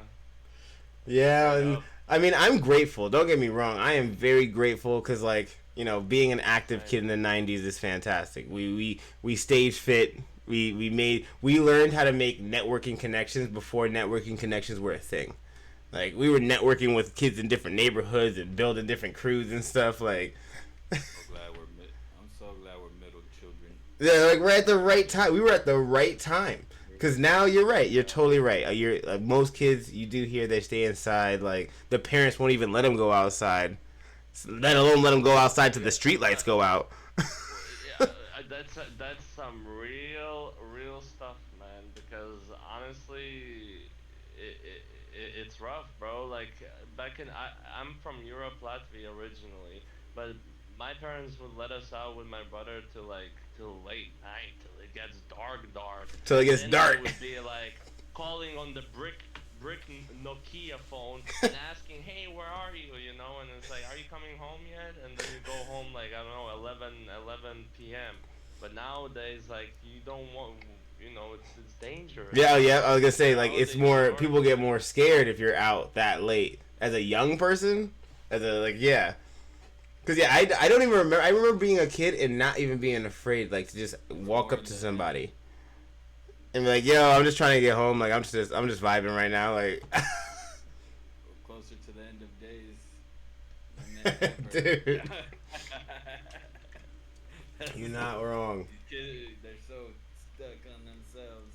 Yeah, and I mean, I'm grateful. Don't get me wrong. I am very grateful because, like, you know, being an active kid in the 90s is fantastic. We stayed fit. We learned how to make networking connections before networking connections were a thing. Like, we were networking with kids in different neighborhoods and building different crews and stuff. Like, I'm so glad we're middle children. yeah, like, we're at the right time. We were at the right time. Because now you're right. You're totally right. You're most kids, you do hear they stay inside. Like, the parents won't even let them go outside. Let alone let them go outside till the street lights go out. Yeah, that's some real stuff, man. Because honestly, it's rough, bro. Like back in I'm from Europe, Latvia originally, but my parents would let us out with my brother to like till late night till it gets dark. Till it gets then dark. They would be like calling on the brick Nokia phone and asking, "Hey, where are you?" You know, and it's like, "Are you coming home yet?" And then you go home like I don't know, 11 p.m. But nowadays, like you don't want, you know, it's dangerous. Yeah, yeah. I was gonna say, like, it's more, Nowadays, people get more scared if you're out that late as a young person. As a, like, yeah. Cause yeah, I don't even remember. I remember being a kid and not even being afraid, like, to just walk up to somebody and be like, "Yo, I'm just trying to get home. Like, I'm just vibing right now." Like, Closer to the end of days. dude, you're not wrong. Kids, they're so stuck on themselves.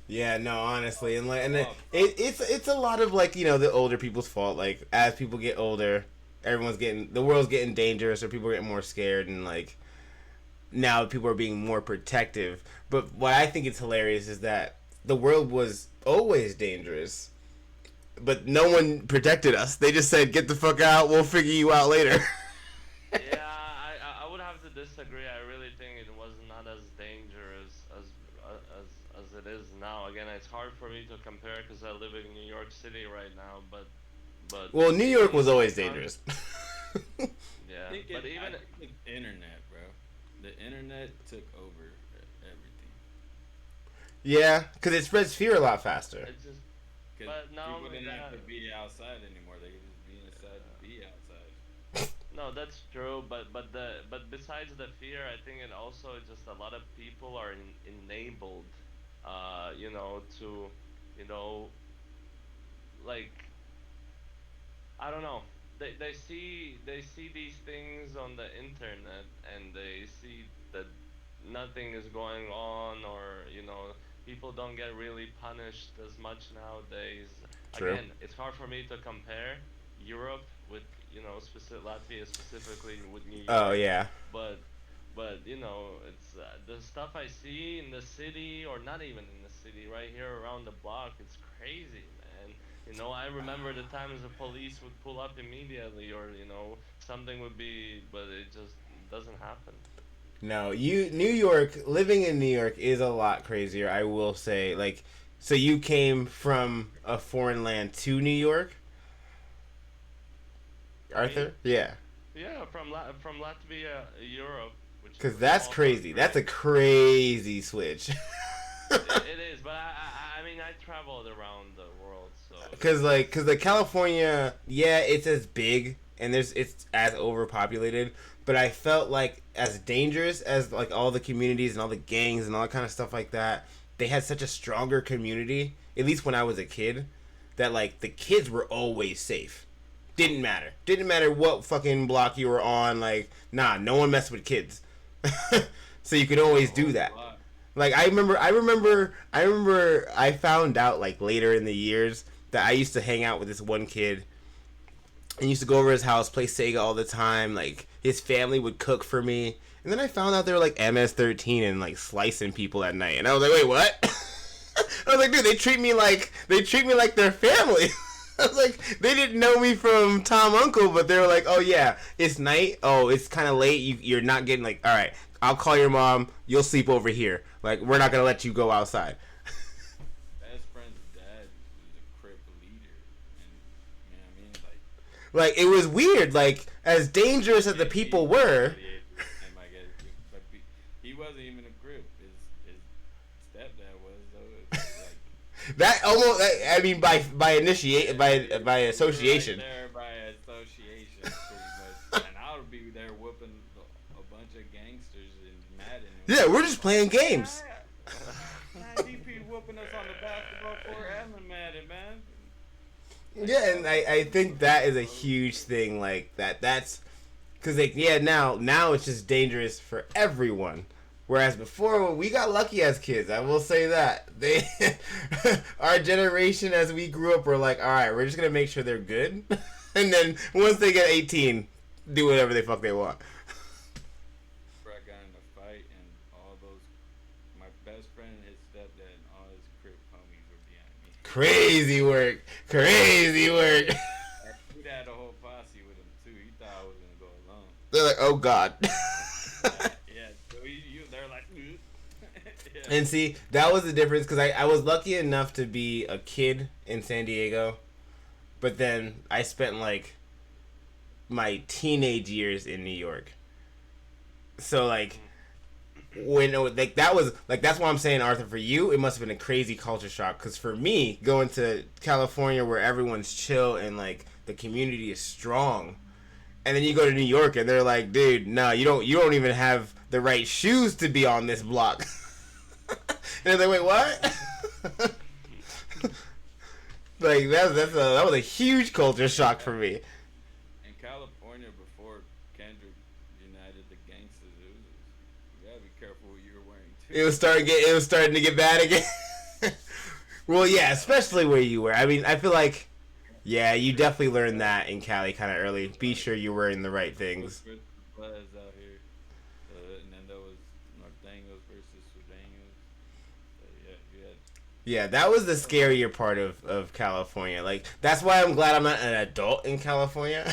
Yeah, no, honestly, and like, and it's a lot of, like, you know, the older people's fault. Like, as people get older, the world's getting dangerous, or people are getting more scared, and like, now people are being more protective. But what I think is hilarious is that the world was always dangerous, but no one protected us. They just said, "Get the fuck out. We'll figure you out later." Yeah, I would have to disagree. I really think it was not as dangerous as it is now. Again, it's hard for me to compare because I live in New York City right now. But Well, New York was always dangerous. Yeah, I think but even the internet, bro. The internet took over everything. Yeah, because it spreads fear a lot faster. it's just Cause but not people only didn't have that. to be outside anymore. They could just be inside to be outside. No, that's true, but besides the fear, I think it also is just a lot of people are enabled, you know, to, you know, like I don't know. They see these things on the internet and they see that nothing is going on, or you know people don't get really punished as much nowadays. True. Again, it's hard for me to compare Europe with, you know, Latvia specifically with New York. Oh yeah. But you know, it's the stuff I see in the city, or not even in the city, right here around the block. It's crazy, man. You know, I remember the times the police would pull up immediately, or you know, something would be, but it just doesn't happen. No, New York, living in New York is a lot crazier, I will say. Like, so you came from a foreign land to New York, Arthur? Yeah. Yeah, from Latvia, Europe, which is Because a that's small crazy. country. That's a crazy switch. It is, but I mean, I traveled around the world, so. Because like California, yeah, it's as big and it's as overpopulated, but I felt like as dangerous as like all the communities and all the gangs and all that kind of stuff like that, they had such a stronger community. At least when I was a kid, that like the kids were always safe. Didn't matter what fucking block you were on. Like, nah, no one messed with kids. So you could always do that. Like, I remember I found out like later in the years that I used to hang out with this one kid and used to go over his house, play Sega all the time. Like, his family would cook for me. And then I found out they were like MS-13 and like slicing people at night. And I was like, wait, what? I was like, dude, they treat me like their family. I was like, they didn't know me from Tom Uncle, but they were like, oh yeah, it's night. Oh, it's kind of late. You're not getting like, all right, I'll call your mom. You'll sleep over here. Like, we're not gonna let you go outside. Best friend's dad was a Crip leader, and you know what I mean, Like, it was weird. Like, as dangerous as the people were. But he wasn't even a Crip. His stepdad was though. It was like, That almost, I mean, by association. Right there by association, pretty much. And I would be there Yeah, we're just playing games. Man, DP whooping us on the basketball court and the Madden, man. Yeah, and I think that is a huge thing. Like that's because like now it's just dangerous for everyone. Whereas before we got lucky as kids, I will say that they our generation as we grew up were like, all right, we're just gonna make sure they're good, and then once they get 18, do whatever the fuck they want. I got in a fight and all those my best friend and his stepdad and all his crip homies were behind me. Crazy work. He had a whole posse with him too. He thought I was gonna go alone. They're like, oh god. Yeah. So they're like, yeah. And see, that was the difference because I was lucky enough to be a kid in San Diego, but then I spent like my teenage years in New York. So like when like that was like that's why I'm saying, Arthur, for you it must have been a crazy culture shock, because for me going to California where everyone's chill and like the community is strong, and then you go to New York and they're like, dude, no, you don't even have the right shoes to be on this block. And they're like, wait, what? Like that was a huge culture shock for me. In California, before Kendrick united the gangsters, you gotta be careful what you were wearing too. It was starting to get bad again. Well, yeah, especially where you were. I mean, I feel like, yeah, you definitely learned that in Cali kind of early. Be sure you're wearing the right things. Out here, and then there was Norteños versus Sureños. Yeah, that was the scarier part of California. Like, that's why I'm glad I'm not an adult in California.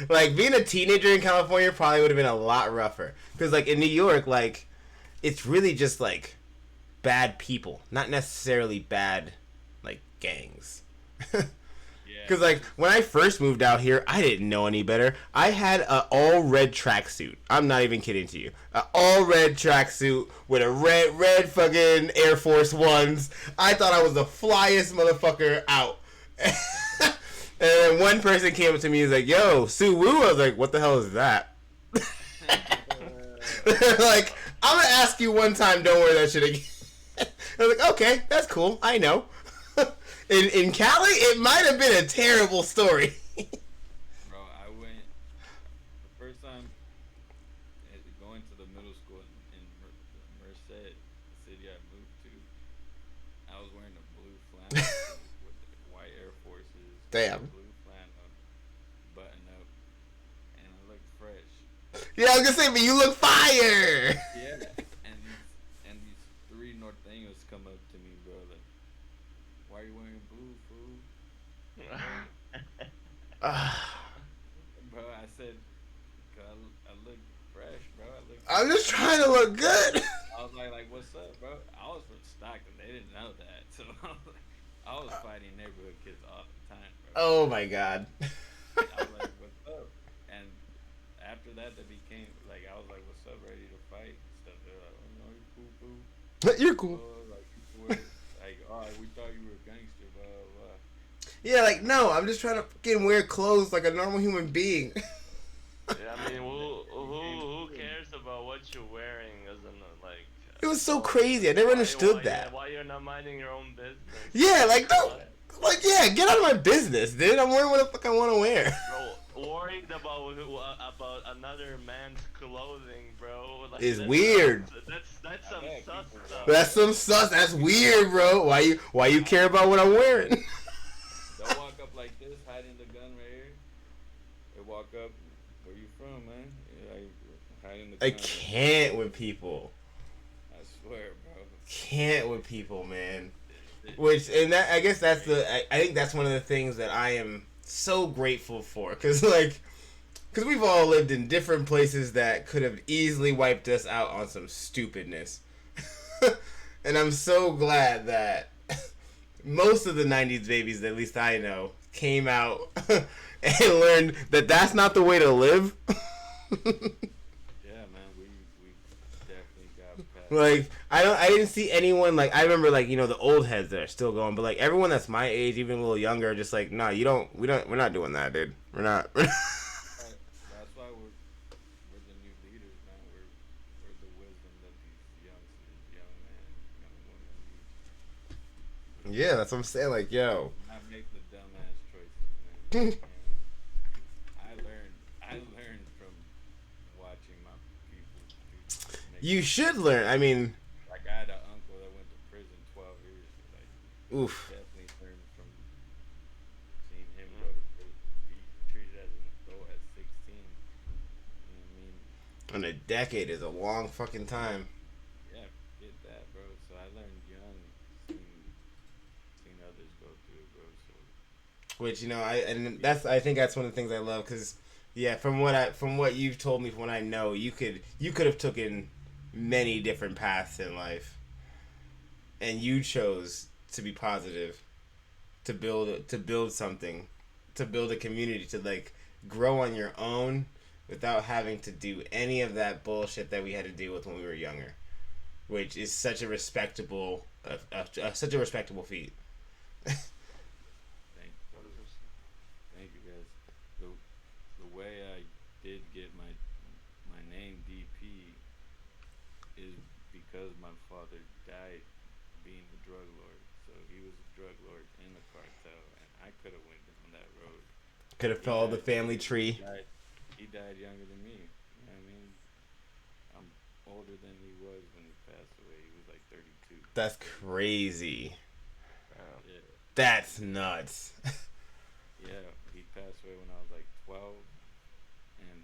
Like, being a teenager in California probably would have been a lot rougher. Because, like, in New York, like, it's really just, like, bad people. Not necessarily bad, like, gangs. Because, like, when I first moved out here, I didn't know any better. I had an all-red tracksuit. I'm not even kidding to you. An all-red tracksuit with a red fucking Air Force Ones. I thought I was the flyest motherfucker out. And then one person came up to me and was like, yo, Suwoo. I was like, what the hell is that? Like, I'm going to ask you one time, don't wear that shit again. I was like, okay, that's cool. I know. In Cali, it might have been a terrible story. Bro, I went the first time going to the middle school in Merced, the city I moved to. I was wearing a blue flannel with the white Air Forces. Damn. Blue flannel, button up, and I looked fresh. Yeah, I was gonna say, but you look fire. Yeah, and these three Norteños come up to me, bro. Like, why are you wearing blue, fool? Bro, I said, I look fresh, bro. I'm just trying to look good. I was like, what's up, bro? I was from Stockton. They didn't know that, so I was fighting neighborhood kids all the time, bro. Oh my god. I was like, what's up? And after that, they became like, I was like, what's up, ready to fight and stuff. They're like, oh no, you cool, fool. You're cool. Like, all right, we thought you were a gangster, blah, blah. Yeah, like, no, I'm just trying to fucking wear clothes like a normal human being. Yeah, I mean, who cares about what you're wearing? Isn't it like? It was so crazy. I never understood that. Why you're not minding your own business? Yeah, like, no, like, yeah, get out of my business, dude. I'm wearing what the fuck I want to wear. Bro, worried about another man's clothing, bro. Like, Is weird. That's some sus stuff. That's some sus. That's weird, bro. Why you care about what I'm wearing? Don't walk up like this, hiding the gun right here. They walk up. Where you from, man? Like, hiding the gun. I can't with people. I swear, bro. Can't with people, man. Which, and that, I guess that's I think that's one of the things that I am so grateful for. Because we've all lived in different places that could have easily wiped us out on some stupidness. And I'm so glad that most of the 90s babies, at least I know, came out and learned that that's not the way to live. Yeah, man, we definitely got past. Like, I didn't see anyone, like, I remember, like, you know, the old heads that are still going, but, like, everyone that's my age, even a little younger, just like, nah, we're not doing that, dude. We're not. That's why we're the new leaders, man. We're the wisdom that these Yeah, that's what I'm saying. Like, yo, Not make the dumbass choices, man. I learned from watching my people make you dumb should learn. I mean, like I had an uncle that went to prison 12 years. Like oof. definitely learned from seeing him go Mm. to prison, be treated as an adult at 16. You know what I mean? And a decade is a long fucking time. Yeah, get that, bro. So I learned young, seen others go through it, bro. So Which I think that's one of the things I love because, yeah, from what you've told me, from what I know, you could have taken many different paths in life, and you chose to be positive, to build something, to build a community, to like grow on your own without having to do any of that bullshit that we had to deal with when we were younger, which is such a respectable feat. thank thank you guys. The way I did get my name DP is because my father died being a drug lord. So he was a drug lord in the cartel, and I could have went down that road. Could have He followed the died. family He tree. died. He died younger than me. You know what I mean? I'm older than he was when he passed away. He was like 32. That's crazy. Yeah, That's nuts. yeah. He passed away when I was like 12, and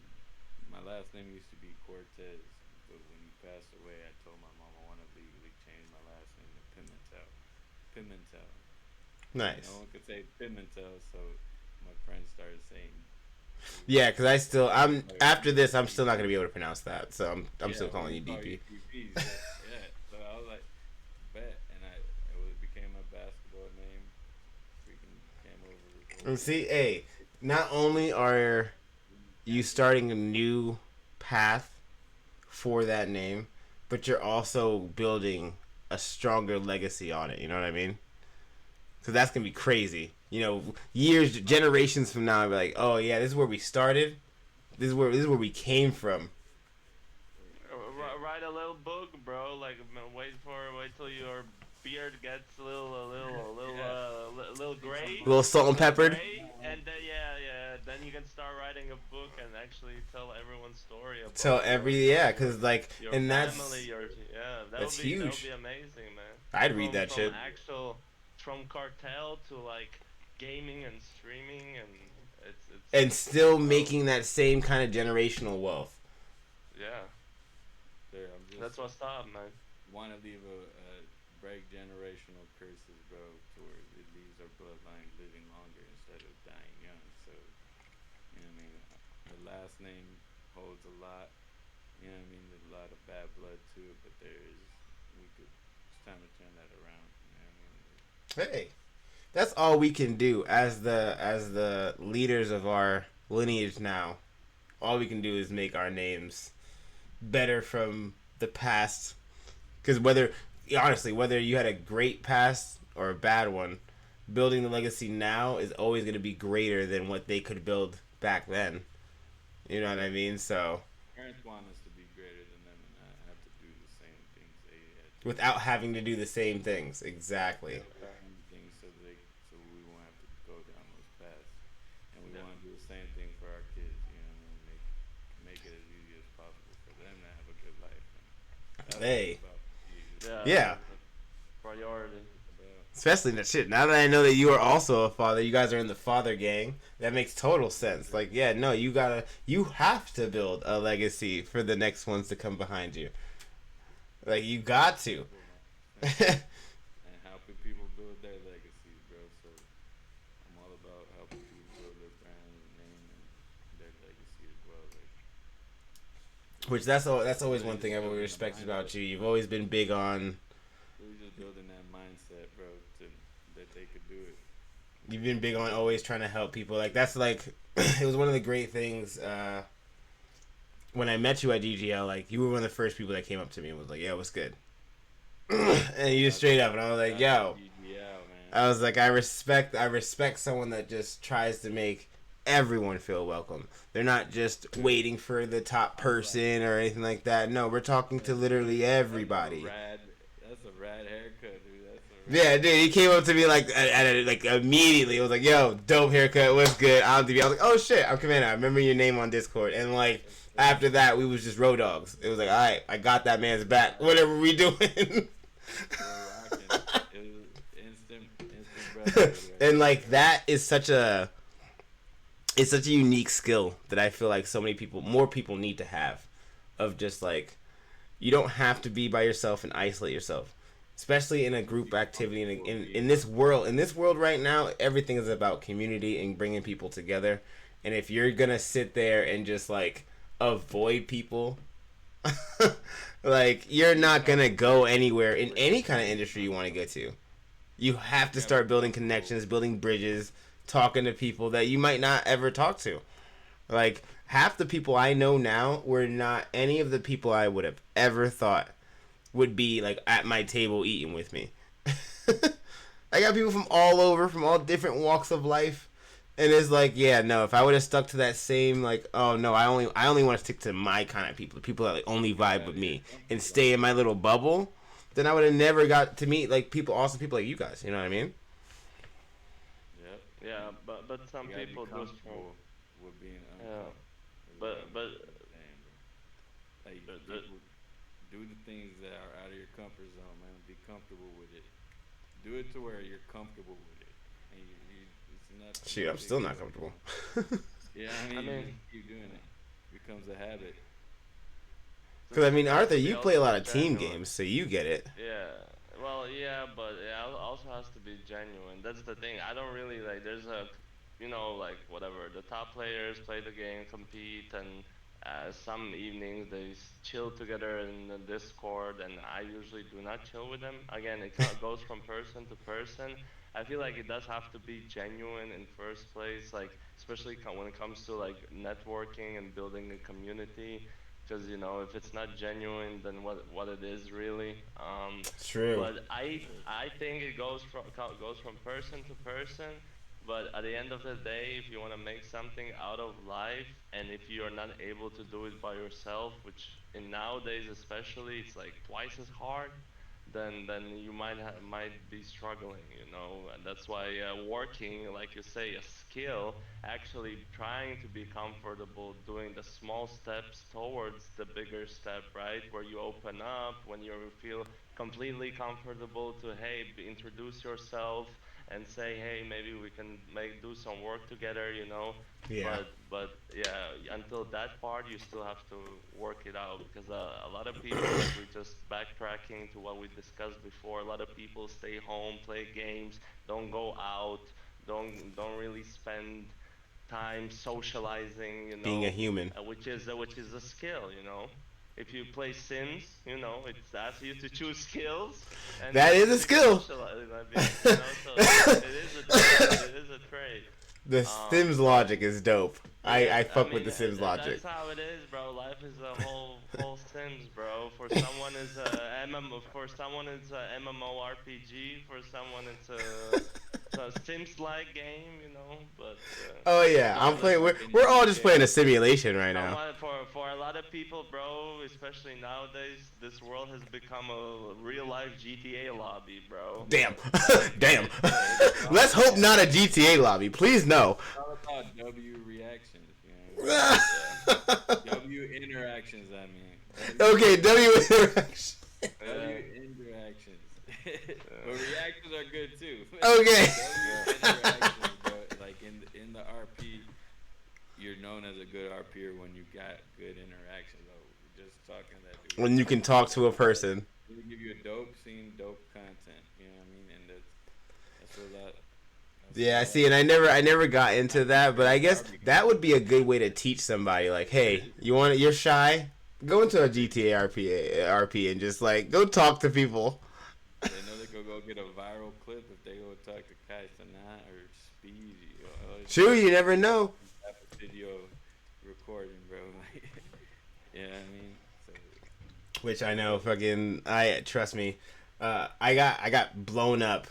my last name used to be Cortez. But when he passed away, I told my mom I want to legally change my last name to Pimentel. Pimentel. Nice. No one could say Pimentel, so my friends started saying. Yeah, because I'm after this, I'm still not gonna be able to pronounce that, so I'm still Yeah, calling we you call DP. DPs. Yeah. So I was like, bet, and it became my basketball name. Freaking came over. And see, hey, not only are you starting a new path for that name, but you're also building a stronger legacy on it. You know what I mean? Because that's gonna be crazy. Years, generations from now, I'll be like, oh yeah, this is where we started. This is where we came from. Write a little book, bro. Like wait till your beard gets a little gray. A little salt and peppered. Gray, and then then you can start writing a book and actually tell everyone's story about Tell because like, your and family, that that's would be huge. amazing, man. I'd read that shit. From cartel to like gaming and streaming, and it's And still making that same kind of generational wealth. yeah. There, I'm just That's what's up, man. want to leave a break generational curses, bro, to where it leaves our bloodline living longer instead of dying young. So, you know what I mean? The last name holds a lot. You know what I mean? There's a lot of bad blood to it, but it's time to turn that around. You know what I mean? Hey, that's all we can do as the leaders of our lineage now. All we can do is make our names better from the past. Because whether you had a great past or a bad one, building the legacy now is always going to be greater than what they could build back then. You know what I mean? So Parents want us to be greater than them and not have to do the same things they had to. without having to do the same things, exactly. Things so we won't have to go down those paths, and we want to do the same thing for our kids. You know, what I mean? Make it as easy as possible for them to have a good life. And that's Hey. what it's about. Yeah. Priority. Especially that shit. Now that I know that you are also a father, you guys are in the father gang. That makes total sense. Like, yeah, no, you have to build a legacy for the next ones to come behind you. Like, you got to. And helping people build their legacies, bro. So I'm all about helping people build their brand and name and their legacy as well. Like, Which that's always one thing I've always respected about you. You've always been big on. really just building that mindset, bro, that they could do it. You've been big on always trying to help people. Like, that's like it was one of the great things when I met you at DGL. Like, you were one of the first people that came up to me and was like, "Yo, what's good?" And you just straight up, and I was like, "Yo." Yeah, man. I was like, I respect someone that just tries to make everyone feel welcome. They're not just waiting for the top person or anything like that. No, we're talking to literally everybody. That's a rad haircut, dude. That's a Yeah, dude, he came up to me like like immediately. It was like, "Yo, dope haircut, what's good?" I was like, "Oh shit, I'm Commander. I remember your name on Discord." And like after that, we was just road dogs. It was like, "All right, I got that man's back. Whatever we doing." It was instant brotherhood. And like that is such a unique skill that I feel like more people need to have. Of just like, you don't have to be by yourself and isolate yourself. Especially in a group activity, in this world right now, everything is about community and bringing people together. And if you're gonna sit there and just like avoid people, like you're not gonna go anywhere in any kind of industry you want to get to. You have to start building connections, building bridges, talking to people that you might not ever talk to. Like half the people I know now were not any of the people I would have ever thought would be like at my table eating with me. I got people from all over, from all different walks of life, and it's like, yeah, no. If I would have stuck to that same, like, oh no, I only want to stick to my kind of people, the people that like only vibe with me, and stay in my little bubble, then I would have never got to meet like awesome people like you guys. You know what I mean? Yep. Yeah, but some You gotta be people just comfortable with being uncomfortable. but Like the- people do the things that are out of your comfort zone, man. Be comfortable with it. Do it to where you're comfortable with it. And it's not. Shoot, I'm still not comfortable. Yeah, I mean, you just keep doing it. It becomes a habit. Because I mean, Arthur, you also play a lot of team genuine. games, so you get it. Yeah. Well, yeah, but it also has to be genuine. That's the thing. I don't really like. There's like whatever. The top players play the game, compete, and some evenings they chill together in the Discord, and I usually do not chill with them. Again, it goes from person to person. I feel like it does have to be genuine in first place, like especially when it comes to like networking and building a community. Because if it's not genuine, then what it is really. True. But I think it goes from person to person. But at the end of the day, if you want to make something out of life, and if you are not able to do it by yourself, which in nowadays especially, it's like twice as hard, then you might be struggling. And that's why working, like you say, a skill, actually trying to be comfortable, doing the small steps towards the bigger step, right? Where you open up, when you feel completely comfortable to, hey, introduce yourself and say, hey, maybe we can do some work together. Yeah. But yeah, until that part, you still have to work it out because a lot of people, like we're just backtracking to what we discussed before. A lot of people stay home, play games, don't go out, don't really spend time socializing. Being a human. Which is a skill. If you play Sims, it asks you to choose skills. And That is a skill. So it is a trade. The Sims logic is dope. I fuck with mean, the Sims logic. That's how it is, bro. Life is a whole Sims, bro. For someone it's a for someone it's a MMORPG. For someone it's a Sims-like game, But Oh yeah, I'm playing. We're all just playing a simulation right now. for a lot of people, bro, especially nowadays, this world has become a real-life GTA lobby, bro. Damn, damn. Let's hope not a GTA lobby. Please no. It's all about W reactions, W interactions, I mean. Okay, W interaction. W interactions. But reactions are good too. Okay. W interactions, bro. Like in the RP, you're known as a good RPer when you got good interactions. We're just talking that. Dude. When you can talk to a person. They give you a dope scene, dope content. You know what I mean? And that's what that. Yeah, I see, and I never got into that, but I guess that would be a good way to teach somebody. Like, hey, you're shy, go into a GTA RP and just like go talk to people. They know they could go get a viral clip if they go talk to Kai Sanat or Speed. True, you never know. Video recording, bro. Yeah, I mean. So. Which I know, trust me, I got blown up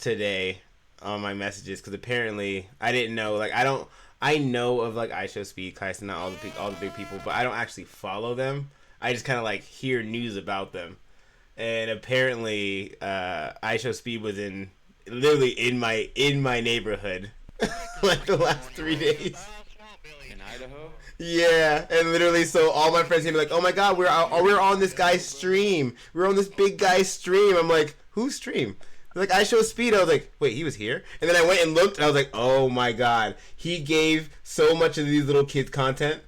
today on my messages because apparently I didn't know. Like I know of like IShowSpeed, Kyson, all the big people, but I don't actually follow them. I just kind of like hear news about them, and apparently I Show Speed was literally in my neighborhood like the last 3 days. In Idaho? Yeah, and literally, so all my friends came like, "Oh my God, we're on this guy's stream. We're on this big guy's stream." I'm like, "Whose stream?" They're like, "I Show Speed." I was like, "Wait, he was here?" And then I went and looked, and I was like, "Oh my God, he gave so much of these little kids content."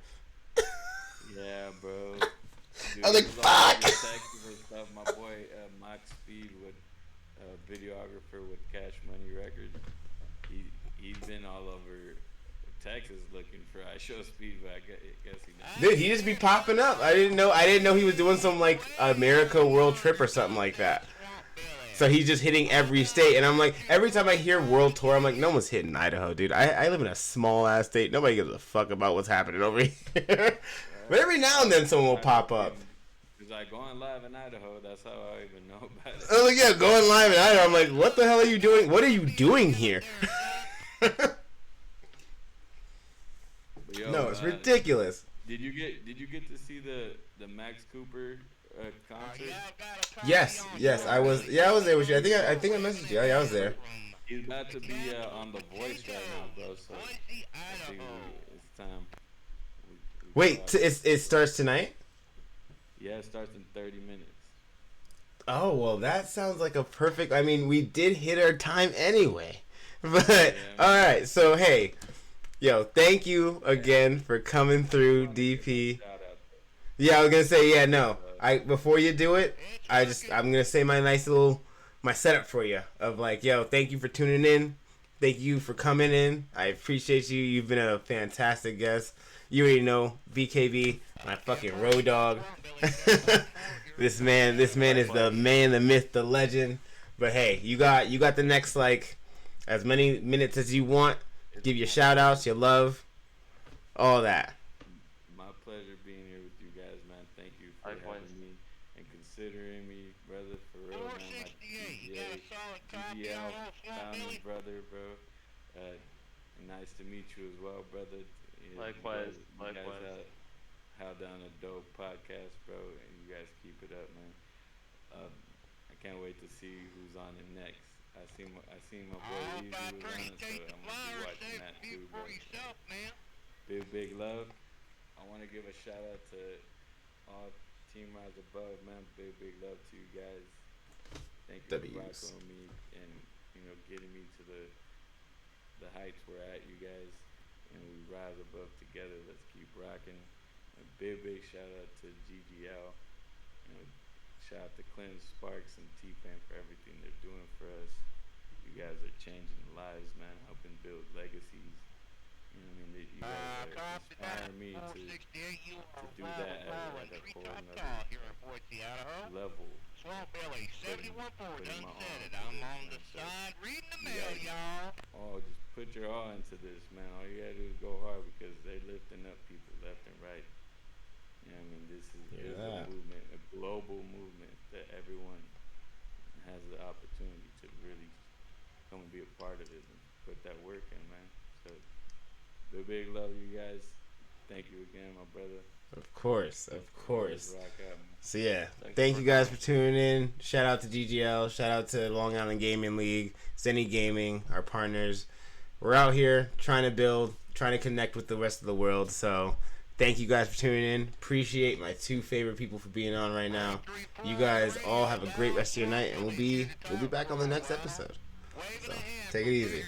Yeah, bro. Dude, I was like, "Fuck." Stuff. My boy Max Speed, with videographer with Cash Money Records. He's been all over Texas looking for I Show Speed, but I guess he doesn't. Dude, he just be popping up. I didn't know he was doing some like America world trip or something like that. So he's just hitting every state, and I'm like, every time I hear world tour, I'm like, no one's hitting Idaho, dude. I live in a small ass state. Nobody gives a fuck about what's happening over here. But every now and then someone will pop up. He's like, going live in Idaho. That's how I even know about it. I was like, yeah, going live in Idaho. I'm like, what the hell are you doing? What are you doing here? Yo, no, it's ridiculous. Did you get to see the Max Cooper concert? Yes, I was. Yeah, I was there with you. I think I messaged you. Yeah, I was there. He's about to be on The Voice right now, bro. So I think it's time. Wait, it starts tonight? Yeah, it starts in 30 minutes. Oh, well, that sounds like a perfect... I mean, we did hit our time anyway. But, alright, so, hey. Yo, thank you again for coming through, DP. Yeah, I was going to say, yeah, no. Before you do it, I'm going to say my setup for you. Of like, yo, thank you for tuning in. Thank you for coming in. I appreciate you. You've been a fantastic guest. You already know, BKB, my fucking road dog. This man is the man, the myth, the legend. But hey, you got the next like as many minutes as you want. Give your shout outs, your love, all that. My pleasure being here with you guys, man. Thank you for having me and considering me, brother, for real, man. My GGL founding brother, bro. Nice to meet you as well, brother. Likewise. You guys held down a dope podcast, bro, and you guys keep it up, man. I can't wait to see who's on it next. I seen my boy Easy was on it, so I'm gonna be watching that too, bro. Big love. I want to give a shout out to all Team Rise Above, man. Big love to you guys. Thank you for rocking with me and getting me to the heights we're at, you guys. And we rise above together. Let's keep rocking. A big shout out to GGL. Shout out to Clint, Sparks, and T-Fan for everything they're doing for us. You guys are changing lives, man. Helping build legacies. You know what I mean? You guys are inspiring me to do that at a whole another level. Putting my all into this, man. Just put your all into this, man. All you gotta do is go hard because they're lifting up people left and right. You know what I mean? This is a movement, a global movement that everyone has the opportunity to really come and be a part of it and put that work in, man. So, big love to you guys. Thank you again, my brother. Of course. So yeah, thank you guys for tuning in. Shout out to GGL. Shout out to Long Island Gaming League, Zenny Gaming, our partners. We're out here trying to build, trying to connect with the rest of the world. So thank you guys for tuning in. Appreciate my two favorite people for being on right now. You guys all have a great rest of your night, and we'll be back on the next episode. So take it easy.